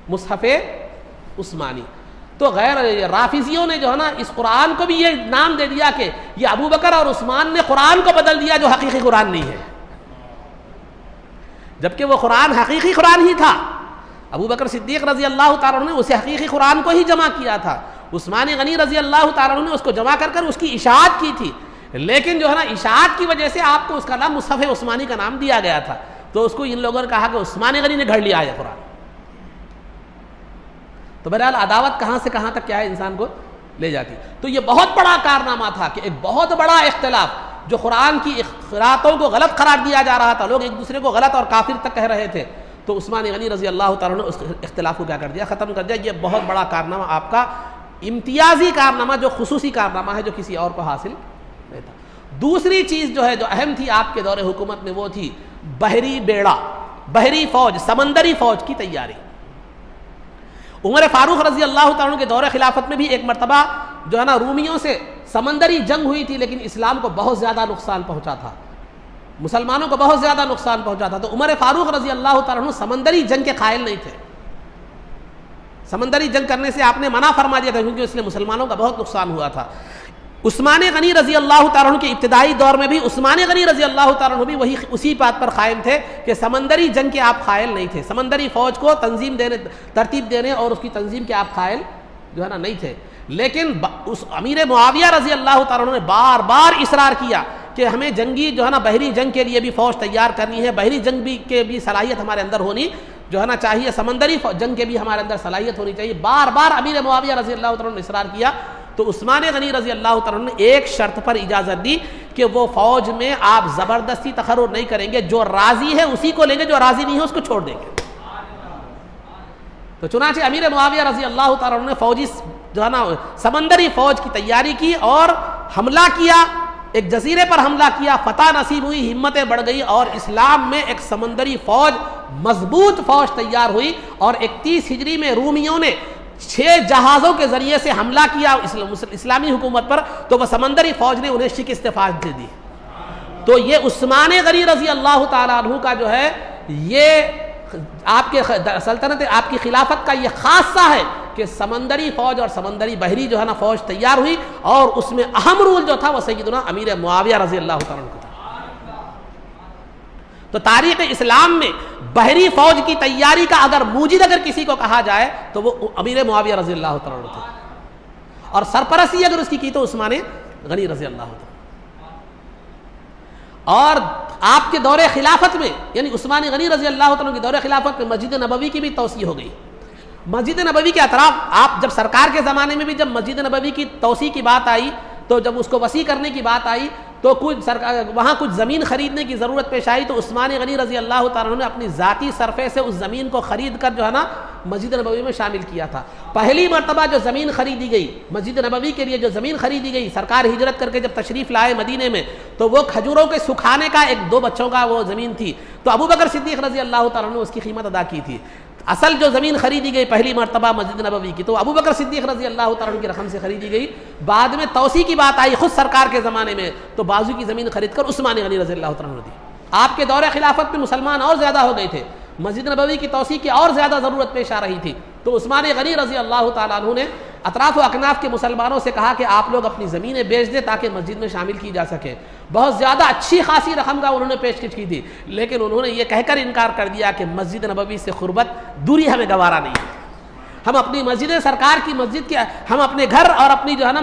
مصحف عثمانی. تو غیر رافضیوں نے جو ہے نا اس قرآن کو بھی یہ نام دے دیا کہ یہ ابو بکر اور عثمان نے قرآن کو بدل دیا، جو حقیقی قرآن نہیں ہے، جبکہ وہ قرآن حقیقی قرآن ہی تھا. ابو بکر صدیق رضی اللہ تعالیٰ عنہ نے اسے حقیقی قرآن کو ہی جمع کیا تھا، عثمان غنی رضی اللہ تعالیٰ عنہ نے اس کو جمع کر اس کی اشاعت کی تھی. لیکن جو ہے نا اشاعت کی وجہ سے آپ کو اس کا نام مصحف عثمانی کا نام دیا گیا تھا. تو اس کو ان لوگوں نے کہا کہ عثمان غنی نے گھڑ لیا ہے قرآن. تو بہرحال عداوت کہاں سے کہاں تک کیا ہے انسان کو لے جاتی. تو یہ بہت بڑا کارنامہ تھا کہ ایک بہت بڑا اختلاف، جو قرآن کی قراتوں کو غلط قرار دیا جا رہا تھا، لوگ ایک دوسرے کو غلط اور کافر تک کہہ رہے تھے، تو عثمان غنی رضی اللہ تعالیٰ نے اس اختلاف کو کیا کر دیا، ختم کر دیا. یہ بہت بڑا کارنامہ آپ کا، امتیازی کارنامہ، جو خصوصی کارنامہ ہے، جو کسی اور کو حاصل نہیں تھا. دوسری چیز جو ہے جو اہم تھی آپ کے دور حکومت میں، وہ تھی بحری بیڑا، بحری فوج، سمندری فوج کی تیاری. عمر فاروق رضی اللہ تعالیٰ عنہ کے دور خلافت میں بھی ایک مرتبہ جو ہے نا رومیوں سے سمندری جنگ ہوئی تھی، لیکن اسلام کو بہت زیادہ نقصان پہنچا تھا، مسلمانوں کو بہت زیادہ نقصان پہنچا تھا، تو عمر فاروق رضی اللہ تعالیٰ عنہ سمندری جنگ کے قائل نہیں تھے، سمندری جنگ کرنے سے آپ نے منع فرما دیا تھا کیونکہ اس نے مسلمانوں کا بہت نقصان ہوا تھا۔ عثمان غنی رضی اللہ تعالیٰ عنہ کے ابتدائی دور میں بھی عثمان غنی رضی اللہ تعالیٰ عنہ بھی اسی بات پر قائم تھے کہ سمندری جنگ کے آپ قائل نہیں تھے، سمندری فوج کو ترتیب دینے اور اس کی تنظیم کے آپ قائل جو ہے نا نہیں تھے، لیکن اس امیر معاویہ رضی اللہ تعالیٰ عنہ نے بار بار اصرار کیا کہ ہمیں جنگی جو ہے نا بحری جنگ کے لیے بھی فوج تیار کرنی ہے، بحری جنگ کے بھی صلاحیت ہمارے اندر ہونی جو ہے نا چاہیے، سمندری جنگ کے بھی ہمارے اندر صلاحیت ہونی چاہیے، بار بار امیر معاویہ رضی اللہ تعالیٰ عنہ نے اصرار کیا، تو عثمان غنی رضی اللہ تعالیٰ عنہ نے ایک شرط پر اجازت دی کہ وہ فوج میں آپ زبردستی تقرر نہیں کریں گے، جو راضی ہے اسی کو لیں گے، جو راضی نہیں ہے اس کو چھوڑ دیں گے۔ تو چنانچہ امیر معاویہ رضی اللہ تعالیٰ عنہ نے فوجی جو ہے نا سمندری فوج کی تیاری کی اور حملہ کیا، ایک جزیرے پر حملہ کیا، فتح نصیب ہوئی، ہمتیں بڑھ گئی اور اسلام میں ایک سمندری فوج، مضبوط فوج تیار ہوئی، اور 31 ہجری میں رومیوں نے 6 جہازوں کے ذریعے سے حملہ کیا اسلامی حکومت پر، تو وہ سمندری فوج نے انہیں شکست فاش دے دی۔ تو یہ عثمان غنی رضی اللہ تعالیٰ عنہ کا جو ہے یہ آپ کے سلطنت، آپ کی خلافت کا یہ خاصہ ہے کہ سمندری فوج اور سمندری بحری جو ہے نا فوج تیار ہوئی، اور اس میں اہم رول جو تھا وہ سیدنا امیر معاویہ رضی اللہ تعالیٰ عنہ کا تھا۔ تو تاریخ اسلام میں بحری فوج کی تیاری کا اگر موجد اگر کسی کو کہا جائے تو وہ امیر معاویہ رضی اللہ تعالیٰ عنہ تھے، اور سرپرستی اگر اس کی تو عثمان غنی رضی اللہ تعالیٰ۔ اور آپ کے دور خلافت میں یعنی عثمان غنی رضی اللہ تعالیٰ کے دور خلافت میں مسجد نبوی کی بھی توسیع ہو گئی۔ مسجد نبوی کے اطراف آپ جب سرکار کے زمانے میں بھی جب مسجد نبوی کی توسیع کی بات آئی، تو جب اس کو وسیع کرنے کی بات آئی تو وہاں کچھ زمین خریدنے کی ضرورت پیش آئی، تو عثمان غنی رضی اللہ تعالیٰ نے اپنی ذاتی صرفے سے اس زمین کو خرید کر جو ہے نا مسجد نبوی میں شامل کیا تھا۔ پہلی مرتبہ جو زمین خریدی گئی مسجد نبوی کے لیے، جو زمین خریدی گئی، سرکار ہجرت کر کے جب تشریف لائے مدینے میں، تو وہ کھجوروں کے سکھانے کا 2 بچوں کا وہ زمین تھی، تو ابو بکر صدیق رضی اللہ تعالیٰ نے اس کی قیمت ادا کی تھی۔ اصل جو زمین خریدی گئی پہلی مرتبہ مسجد نبوی کی، تو ابو بکر صدیق رضی اللہ تعالیٰ کی رقم سے خریدی گئی۔ بعد میں توسیع کی بات آئی خود سرکار کے زمانے میں، تو بازو کی زمین خرید کر عثمان غنی رضی اللہ تعالیٰ نے دی۔ آپ کے دور خلافت میں مسلمان اور زیادہ ہو گئے تھے، مسجد نبوی کی توسیع کی اور زیادہ ضرورت پیش آ رہی تھی، تو عثمان غنی رضی اللہ تعالیٰ عنہ نے اطراف و اکناف کے مسلمانوں سے کہا کہ آپ لوگ اپنی زمینیں بیچ دیں تاکہ مسجد میں شامل کی جا سکے۔ بہت زیادہ اچھی خاصی رقم کا انہوں نے پیشکش کی تھی، لیکن انہوں نے یہ کہہ کر انکار کر دیا کہ مسجد نبوی سے قربت دوری ہمیں گوارا نہیں ہے، ہم اپنی مسجد سرکار کی مسجد کے، ہم اپنے گھر اور اپنی جو ہے نا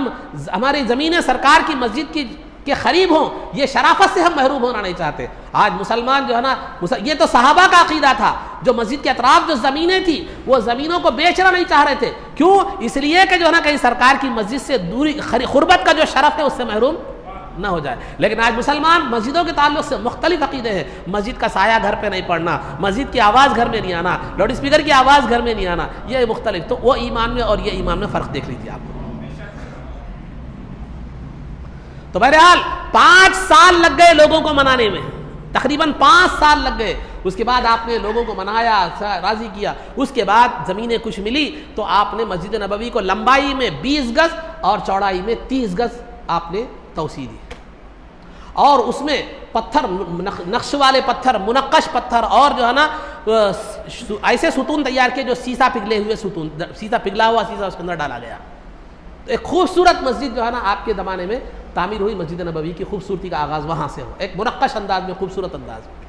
ہماری زمینیں سرکار کی مسجد کے قریب ہوں، یہ شرافت سے ہم محروم ہونا نہیں چاہتے۔ آج مسلمان جو ہے نا، یہ تو صحابہ کا عقیدہ تھا، جو مسجد کے اطراف جو زمینیں تھیں وہ زمینوں کو بیچنا نہیں چاہ رہے تھے، کیوں؟ اس لیے کہ جو ہے نا کہیں سرکار کی مسجد سے دوری، قربت کا جو شرف ہے اس سے محروم نہ ہو جائے۔ لیکن آج مسلمان مسجدوں کے تعلق سے مختلف عقیدے ہیں، مسجد کا سایہ گھر پہ نہیں پڑنا، مسجد کی آواز گھر میں نہیں آنا، لاؤڈ اسپیکر کی آواز گھر میں نہیں آنا، یہ مختلف، تو وہ ایمان میں اور یہ ایمان میں فرق دیکھ لیجیے آپ۔ تو بہرحال 5 سال لگ گئے لوگوں کو منانے میں، تقریباً 5 سال لگ گئے۔ اس کے بعد آپ نے لوگوں کو منایا، راضی کیا، اس کے بعد زمینیں کچھ ملی تو آپ نے مسجد نبوی کو لمبائی میں 20 گز اور چوڑائی میں 30 گز آپ نے توسیع دی، اور اس میں پتھر، نقش والے پتھر، منقش پتھر، اور جو ہے نا ایسے ستون تیار کیے جو سیسا پگھلے ہوئے ستون، سیسا پگھلا ہوا سیسا اس کے اندر ڈالا گیا۔ ایک خوبصورت مسجد جو ہے نا آپ کے زمانے میں تعمیر ہوئی، مسجد نبوی کی خوبصورتی کا آغاز وہاں سے ہو، ایک منقش انداز میں، خوبصورت انداز میں۔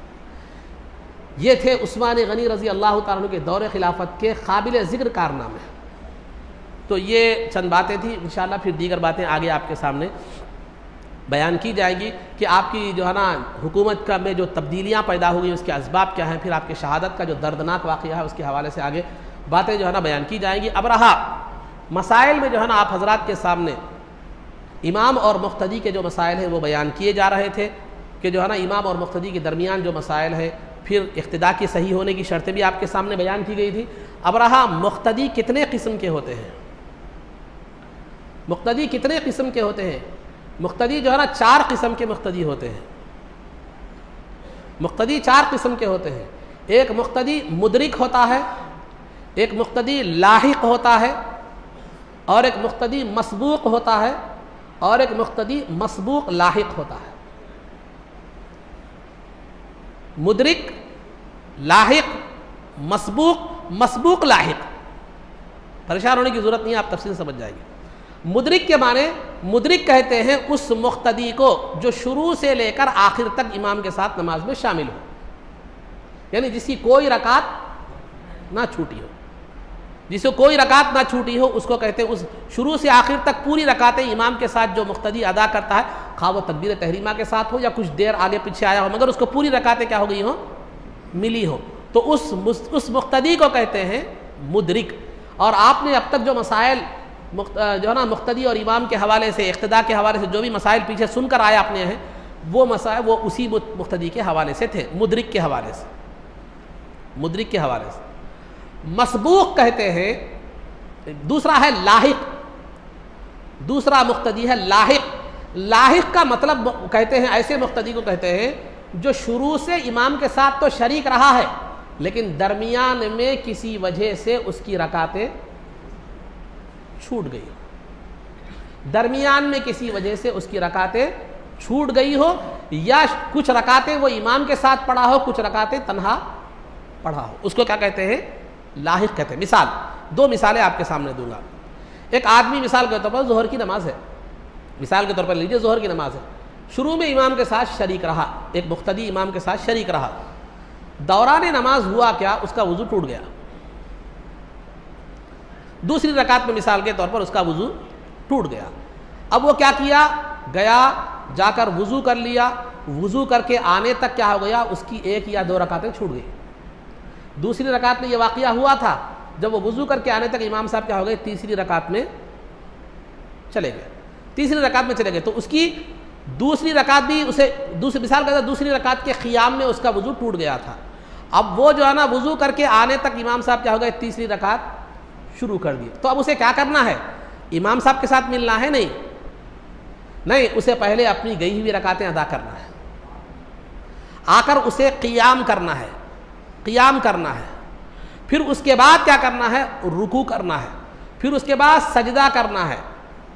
یہ تھے عثمان غنی رضی اللہ تعالیٰ عنہ کے دور خلافت کے قابل ذکر کارنامے۔ تو یہ چند باتیں تھیں، انشاءاللہ پھر دیگر باتیں آگے آپ کے سامنے بیان کی جائیں گی کہ آپ کی جو ہے نا حکومت کا میں جو تبدیلیاں پیدا ہوئی اس کے اسباب کیا ہیں، پھر آپ کی شہادت کا جو دردناک واقعہ ہے اس کے حوالے سے آگے باتیں جو ہے نا بیان کی جائیں گی۔ اب رہا مسائل میں جو ہے نا آپ حضرات کے سامنے امام اور مقتدی کے جو مسائل ہیں وہ بیان کیے جا رہے تھے کہ جو ہے نا امام اور مقتدی کے درمیان جو مسائل ہیں، پھر اقتداء کی صحیح ہونے کی شرطیں بھی آپ کے سامنے بیان کی گئی تھی۔ اب رہا مقتدی کتنے قسم کے ہوتے ہیں، مقتدی کتنے قسم کے ہوتے ہیں؟ مقتدی جو ہے نا 4 قسم کے مقتدی ہوتے ہیں، مقتدی 4 قسم کے ہوتے ہیں۔ ایک مقتدی مدرک ہوتا ہے، ایک مقتدی لاحق ہوتا ہے، اور ایک مقتدی مسبوق ہوتا ہے اور ایک مقتدی مسبوق لاحق ہوتا ہے. مدرک، لاحق، مسبوق لاحق. پریشان ہونے کی ضرورت نہیں ہے، آپ تفصیل سمجھ جائیں گے. مدرک کے معنی، مدرک کہتے ہیں اس مقتدی کو جو شروع سے لے کر آخر تک امام کے ساتھ نماز میں شامل ہو، یعنی جس کی کوئی رکعت نہ چھوٹی ہو. جس کو کوئی رکعت نہ چھوٹی ہو اس کو کہتے ہیں، اس شروع سے آخر تک پوری رکعتیں امام کے ساتھ جو مقتدی ادا کرتا ہے، خواہ وہ تکبیر تحریمہ کے ساتھ ہو یا کچھ دیر آگے پیچھے آیا ہو، مگر اس کو پوری رکعتیں کیا ہو گئی ہوں، ملی ہو، تو اس مقتدی کو کہتے ہیں مدرک. اور آپ نے اب تک جو مسائل جو ہے نا مقتدی اور امام کے حوالے سے، اقتداء کے حوالے سے جو بھی مسائل پیچھے سن کر آئے اپنے ہیں، وہ مسائل وہ اسی مقتدی کے حوالے سے تھے، مدرک کے حوالے سے. مدرک کے حوالے سے. مسبوق کہتے ہیں، دوسرا ہے لاحق. دوسرا مقتدی ہے لاحق. لاحق کا مطلب کہتے ہیں ایسے مقتدی کو کہتے ہیں جو شروع سے امام کے ساتھ تو شریک رہا ہے لیکن درمیان میں کسی وجہ سے اس کی رکعتیں چھوٹ گئی. درمیان میں کسی وجہ سے اس کی رکعتیں چھوٹ گئی ہو، یا کچھ رکعتیں وہ امام کے ساتھ پڑھا ہو، کچھ رکعتیں تنہا پڑھا ہو، اس کو کیا کہتے ہیں، لاحق کہتے ہیں. مثال، دو مثالیں آپ کے سامنے دوں گا. ایک آدمی مثال کے طور پر ظہر کی نماز ہے، مثال کے طور پر لیجیے ظہر کی نماز ہے، شروع میں امام کے ساتھ شریک رہا، ایک مقتدی امام کے ساتھ شریک رہا. دوران نماز ہوا کیا، اس کا وضو ٹوٹ گیا. دوسری رکعت میں مثال کے طور پر اس کا وضو ٹوٹ گیا. اب وہ کیا کیا، گیا جا کر وضو کر لیا. وضو کر کے آنے تک کیا ہو گیا، اس کی ایک یا دو رکعتیں چھوٹ گئی. دوسری رکعت میں یہ واقعہ ہوا تھا، جب وہ وضو کر کے آنے تک امام صاحب کیا ہو گئے، تیسری رکعت میں چلے گئے. تیسری رکعت میں چلے گئے تو اس کی دوسری رکعت بھی اسے دوسری مثال کا دوسری رکعت کے قیام میں اس کا وضو ٹوٹ گیا تھا. اب وہ جو ہے نا وضو کر کے آنے تک امام صاحب کیا ہو گئے، تیسری رکعت شروع کر دی. تو اب اسے کیا کرنا ہے، امام صاحب کے ساتھ ملنا ہے؟ نہیں، اسے پہلے اپنی گئی ہوئی رکعتیں ادا کرنا ہے. آ کر اسے قیام کرنا ہے، قیام کرنا ہے. پھر اس کے بعد کیا کرنا ہے، رکوع کرنا ہے. پھر اس کے بعد سجدہ کرنا ہے،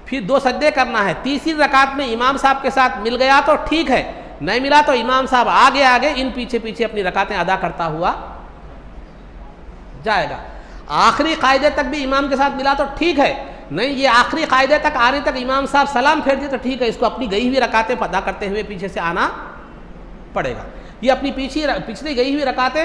پھر 2 سجدے کرنا ہے. تیسری رکعت میں امام صاحب کے ساتھ مل گیا تو ٹھیک ہے، نہیں ملا تو امام صاحب آگے آگے ان پیچھے پیچھے اپنی رکعتیں ادا کرتا ہوا جائے گا. آخری قاعدے تک بھی امام کے ساتھ ملا تو ٹھیک ہے، نہیں یہ آخری قاعدے تک آنے تک امام صاحب سلام پھیر دیے تو ٹھیک ہے، اس کو اپنی گئی ہوئی رکعتیں ادا کرتے ہوئے پیچھے سے آنا پڑے گا. یہ اپنی پچھلی گئی ہوئی رکعتیں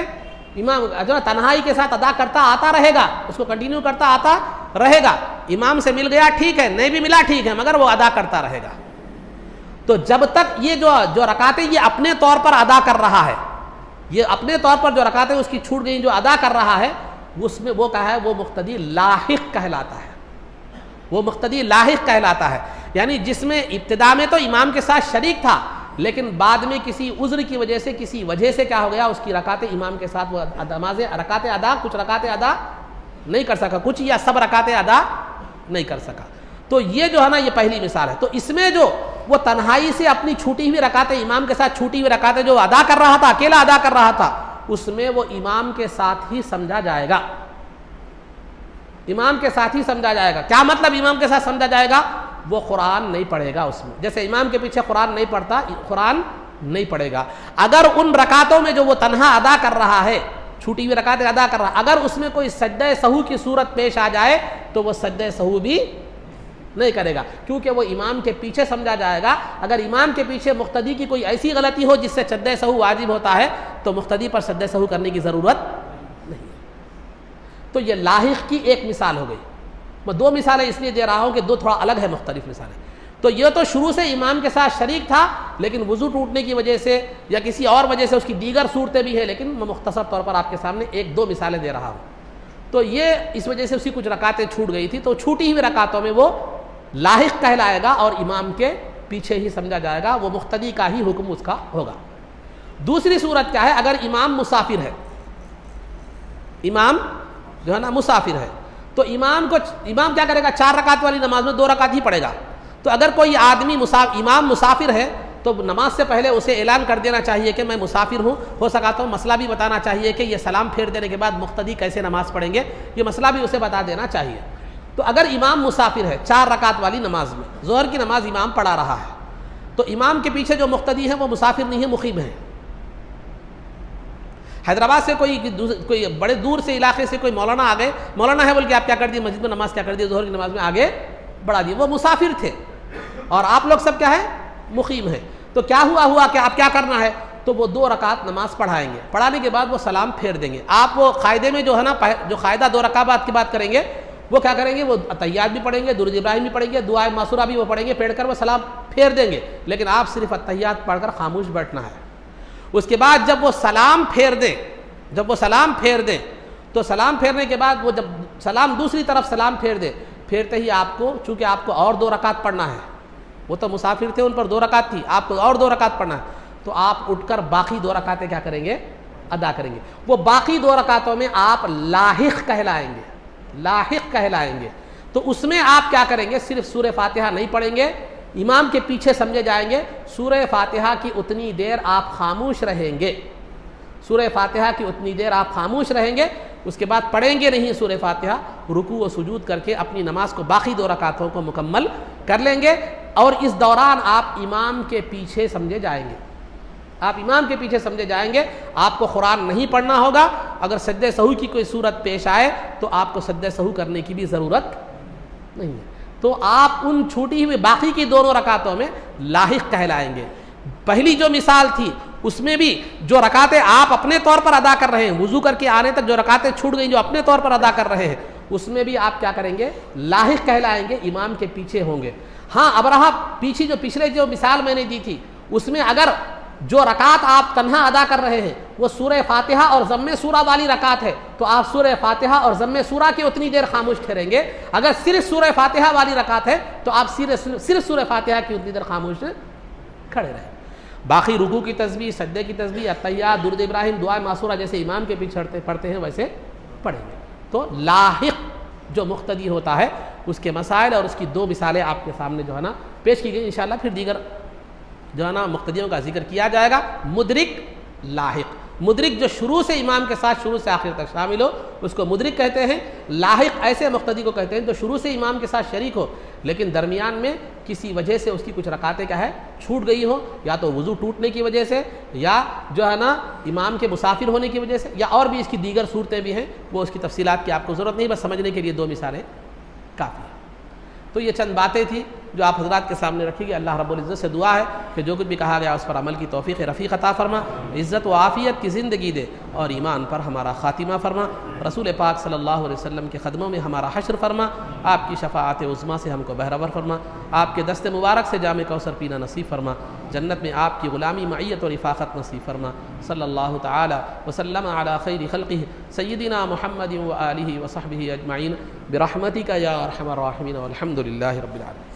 امام جو تنہائی کے ساتھ ادا کرتا آتا رہے گا، اس کو کنٹینیو کرتا آتا رہے گا. امام سے مل گیا ٹھیک ہے، نہیں بھی ملا ٹھیک ہے، مگر وہ ادا کرتا رہے گا. تو جب تک یہ جو رکعتیں یہ اپنے طور پر ادا کر رہا ہے، یہ اپنے طور پر جو رکعتیں اس کی چھوٹ گئیں جو ادا کر رہا ہے، اس میں وہ کہا ہے وہ مقتدی لاحق کہلاتا ہے. وہ مقتدی لاحق کہلاتا ہے، یعنی جس میں ابتدا میں تو امام کے ساتھ شریک تھا لیکن بعد میں کسی عذر کی وجہ سے، کسی وجہ سے کیا ہو گیا، اس کی رکعتیں امام کے ساتھ وہ رکعتیں ادا، کچھ رکعتیں ادا نہیں کر سکا، کچھ یا سب رکعتیں ادا نہیں کر سکا. تو یہ جو ہے نا یہ پہلی مثال ہے. تو اس میں جو وہ تنہائی سے اپنی چھوٹی ہوئی رکعتیں، امام کے ساتھ چھوٹی ہوئی رکعتیں جو ادا کر رہا تھا، اکیلا ادا کر رہا تھا، اس میں وہ امام کے ساتھ ہی سمجھا جائے گا. امام کے ساتھ ہی سمجھا جائے گا. کیا مطلب امام کے ساتھ سمجھا جائے گا، وہ قرآن نہیں پڑھے گا اس میں. جیسے امام کے پیچھے قرآن نہیں پڑھتا، قرآن نہیں پڑھے گا. اگر ان رکعتوں میں جو وہ تنہا ادا کر رہا ہے، چھوٹی ہوئی رکعتیں ادا کر رہا ہے، اگر اس میں کوئی سجدہ سہو کی صورت پیش آ جائے تو وہ سجدہ سہو بھی نہیں کرے گا، کیونکہ وہ امام کے پیچھے سمجھا جائے گا. اگر امام کے پیچھے مقتدی کی کوئی ایسی غلطی ہو جس سے سجدہ سہو واجب ہوتا ہے تو مقتدی پر سجدہ سہو کرنے کی ضرورت نہیں. تو یہ لاحق کی ایک مثال ہو گئی. میں 2 مثالیں اس لیے دے رہا ہوں کہ 2 تھوڑا الگ ہے مختلف مثالیں. تو یہ تو شروع سے امام کے ساتھ شریک تھا لیکن وضو ٹوٹنے کی وجہ سے یا کسی اور وجہ سے اس کی دیگر صورتیں بھی ہیں، لیکن میں مختصر طور پر آپ کے سامنے 1-2 مثالیں دے رہا ہوں. تو یہ اس وجہ سے اسی کچھ رکعتیں چھوٹ گئی تھی، تو چھوٹی ہوئی رکعتوں میں وہ لاحق کہلائے گا اور امام کے پیچھے ہی سمجھا جائے گا، وہ مقتدی کا ہی حکم اس کا ہوگا. دوسری صورت کیا ہے، اگر امام مسافر ہے، امام جو ہے نا مسافر ہے، تو امام کیا کرے گا، 4 رکعت والی نماز میں 2 رکعت ہی پڑھے گا. تو اگر کوئی آدمی امام مسافر ہے تو نماز سے پہلے اسے اعلان کر دینا چاہیے کہ میں مسافر ہوں. ہو سکا تو مسئلہ بھی بتانا چاہیے کہ یہ سلام پھیر دینے کے بعد مقتدی کیسے نماز پڑھیں گے، یہ مسئلہ بھی اسے بتا دینا چاہیے. تو اگر امام مسافر ہے 4 رکعت والی نماز میں، ظہر کی نماز امام پڑھا رہا ہے، تو امام کے پیچھے جو مقتدی ہیں وہ مسافر نہیں ہے، مقیم ہیں۔ حیدرآباد سے کوئی بڑے دور سے علاقے سے کوئی مولانا آ گئے، مولانا ہے بول کے آپ کیا کر دیے، مسجد میں نماز کیا کر دی، ظہر کی نماز میں آگے بڑھا دی، وہ مسافر تھے اور آپ لوگ سب کیا ہے، مقیم ہیں۔ تو کیا ہوا کہ آپ کیا کرنا ہے، تو وہ 2 رکعت نماز پڑھائیں گے، پڑھانے کے بعد وہ سلام پھیر دیں گے۔ آپ وہ قاعدے میں جو ہے نا، جو قاعدہ 2 رکعت کی بات کریں گے، وہ کیا کریں گے، وہ اتحیات بھی پڑھیں گے، درود ابراہیم بھی پڑھیں گے، دعائے معصورہ بھی وہ پڑھیں گے، پڑھ کر وہ سلام پھیر دیں گے، لیکن آپ صرف اتحیات پڑھ کر خاموش بیٹھنا ہے۔ اس کے بعد جب وہ سلام پھیر دیں تو سلام پھیرنے کے بعد وہ جب سلام دوسری طرف سلام پھیرتے ہی آپ کو، چونکہ آپ کو اور 2 رکعت پڑھنا ہے، وہ تو مسافر تھے، ان پر 2 رکعت تھی، آپ کو اور 2 رکعت پڑھنا ہے، تو آپ اٹھ کر باقی 2 رکعتیں کیا کریں گے، ادا کریں گے۔ وہ باقی 2 رکعتوں میں آپ لاحق کہلائیں گے، تو اس میں آپ کیا کریں گے، صرف سورہ فاتحہ نہیں پڑھیں گے، امام کے پیچھے سمجھے جائیں گے، سورہ فاتحہ کی اتنی دیر آپ خاموش رہیں گے، اس کے بعد پڑھیں گے نہیں سورہ فاتحہ، رکوع و سجود کر کے اپنی نماز کو باقی 2 رکعتوں کو مکمل کر لیں گے، اور اس دوران آپ امام کے پیچھے سمجھے جائیں گے، آپ کو قرآن نہیں پڑھنا ہوگا۔ اگر سجدہ سہو کی کوئی صورت پیش آئے تو آپ کو سجدہ سہو کرنے کی بھی ضرورت نہیں ہے، تو آپ ان چھوٹی ہوئی باقی کی 2 رکعتوں میں لاحق کہلائیں گے۔ پہلی جو مثال تھی اس میں بھی جو رکعتیں آپ اپنے طور پر ادا کر رہے ہیں، وضو کر کے آنے تک جو رکعتیں چھوٹ گئیں جو اپنے طور پر ادا کر رہے ہیں، اس میں بھی آپ کیا کریں گے، لاحق کہلائیں گے، امام کے پیچھے ہوں گے۔ ہاں، اب رہا پچھلے جو مثال میں نے دی تھی، اس میں اگر جو رکعت آپ تنہا ادا کر رہے ہیں وہ سورہ فاتحہ اور ضم سورہ والی رکعت ہے، تو آپ سورہ فاتحہ اور ضم سورہ کی اتنی دیر خاموش ٹھہریں گے۔ اگر صرف سورہ فاتحہ والی رکعت ہے تو آپ صرف سورہ فاتحہ کی اتنی دیر خاموش کھڑے رہیں۔ باقی رکوع کی تسبیح، سجدے کی تسبیح، اتحیات، درود ابراہیم، دعائے معصورہ جیسے امام کے پیچھے پڑھتے ہیں ویسے پڑھیں گے۔ تو لاحق جو مقتدی ہوتا ہے اس کے مسائل اور اس کی 2 مثالیں آپ کے سامنے جو ہے نا پیش کی گئی، انشاءاللہ پھر دیگر جو ہے نا مقتدیوں کا ذکر کیا جائے گا۔ مدرک جو شروع سے امام کے ساتھ شروع سے آخر تک شامل ہو اس کو مدرک کہتے ہیں۔ لاحق ایسے مقتدی کو کہتے ہیں جو شروع سے امام کے ساتھ شریک ہو لیکن درمیان میں کسی وجہ سے اس کی کچھ رکعتیں کیا ہے چھوٹ گئی ہو، یا تو وضو ٹوٹنے کی وجہ سے، یا جو ہے نا امام کے مسافر ہونے کی وجہ سے، یا اور بھی اس کی دیگر صورتیں بھی ہیں، وہ اس کی تفصیلات کی آپ کو ضرورت نہیں، بس سمجھنے کے لیے 2 مثالیں کافی ہیں۔ تو یہ چند باتیں تھیں جو آپ حضرات کے سامنے رکھی گئی۔ اللہ رب العزت سے دعا ہے کہ جو کچھ بھی کہا گیا اس پر عمل کی توفیق رفیق عطا فرما، عزت و عافیت کی زندگی دے اور ایمان پر ہمارا خاتمہ فرما، رسول پاک صلی اللہ علیہ وسلم کے قدموں میں ہمارا حشر فرما، آپ کی شفاعت عظمیٰ سے ہم کو بہرور فرما، آپ کے دست مبارک سے جام کوثر پینا نصیب فرما، جنت میں آپ کی غلامی معیت اور رفاقت نصیب فرما۔ صلی اللہ تعالی وسلم علی خیر خلقہ سیدنا محمد و آلہ و صحبہ اجمعین برحمتک یا ارحم الراحمین والحمد للہ رب العالمین۔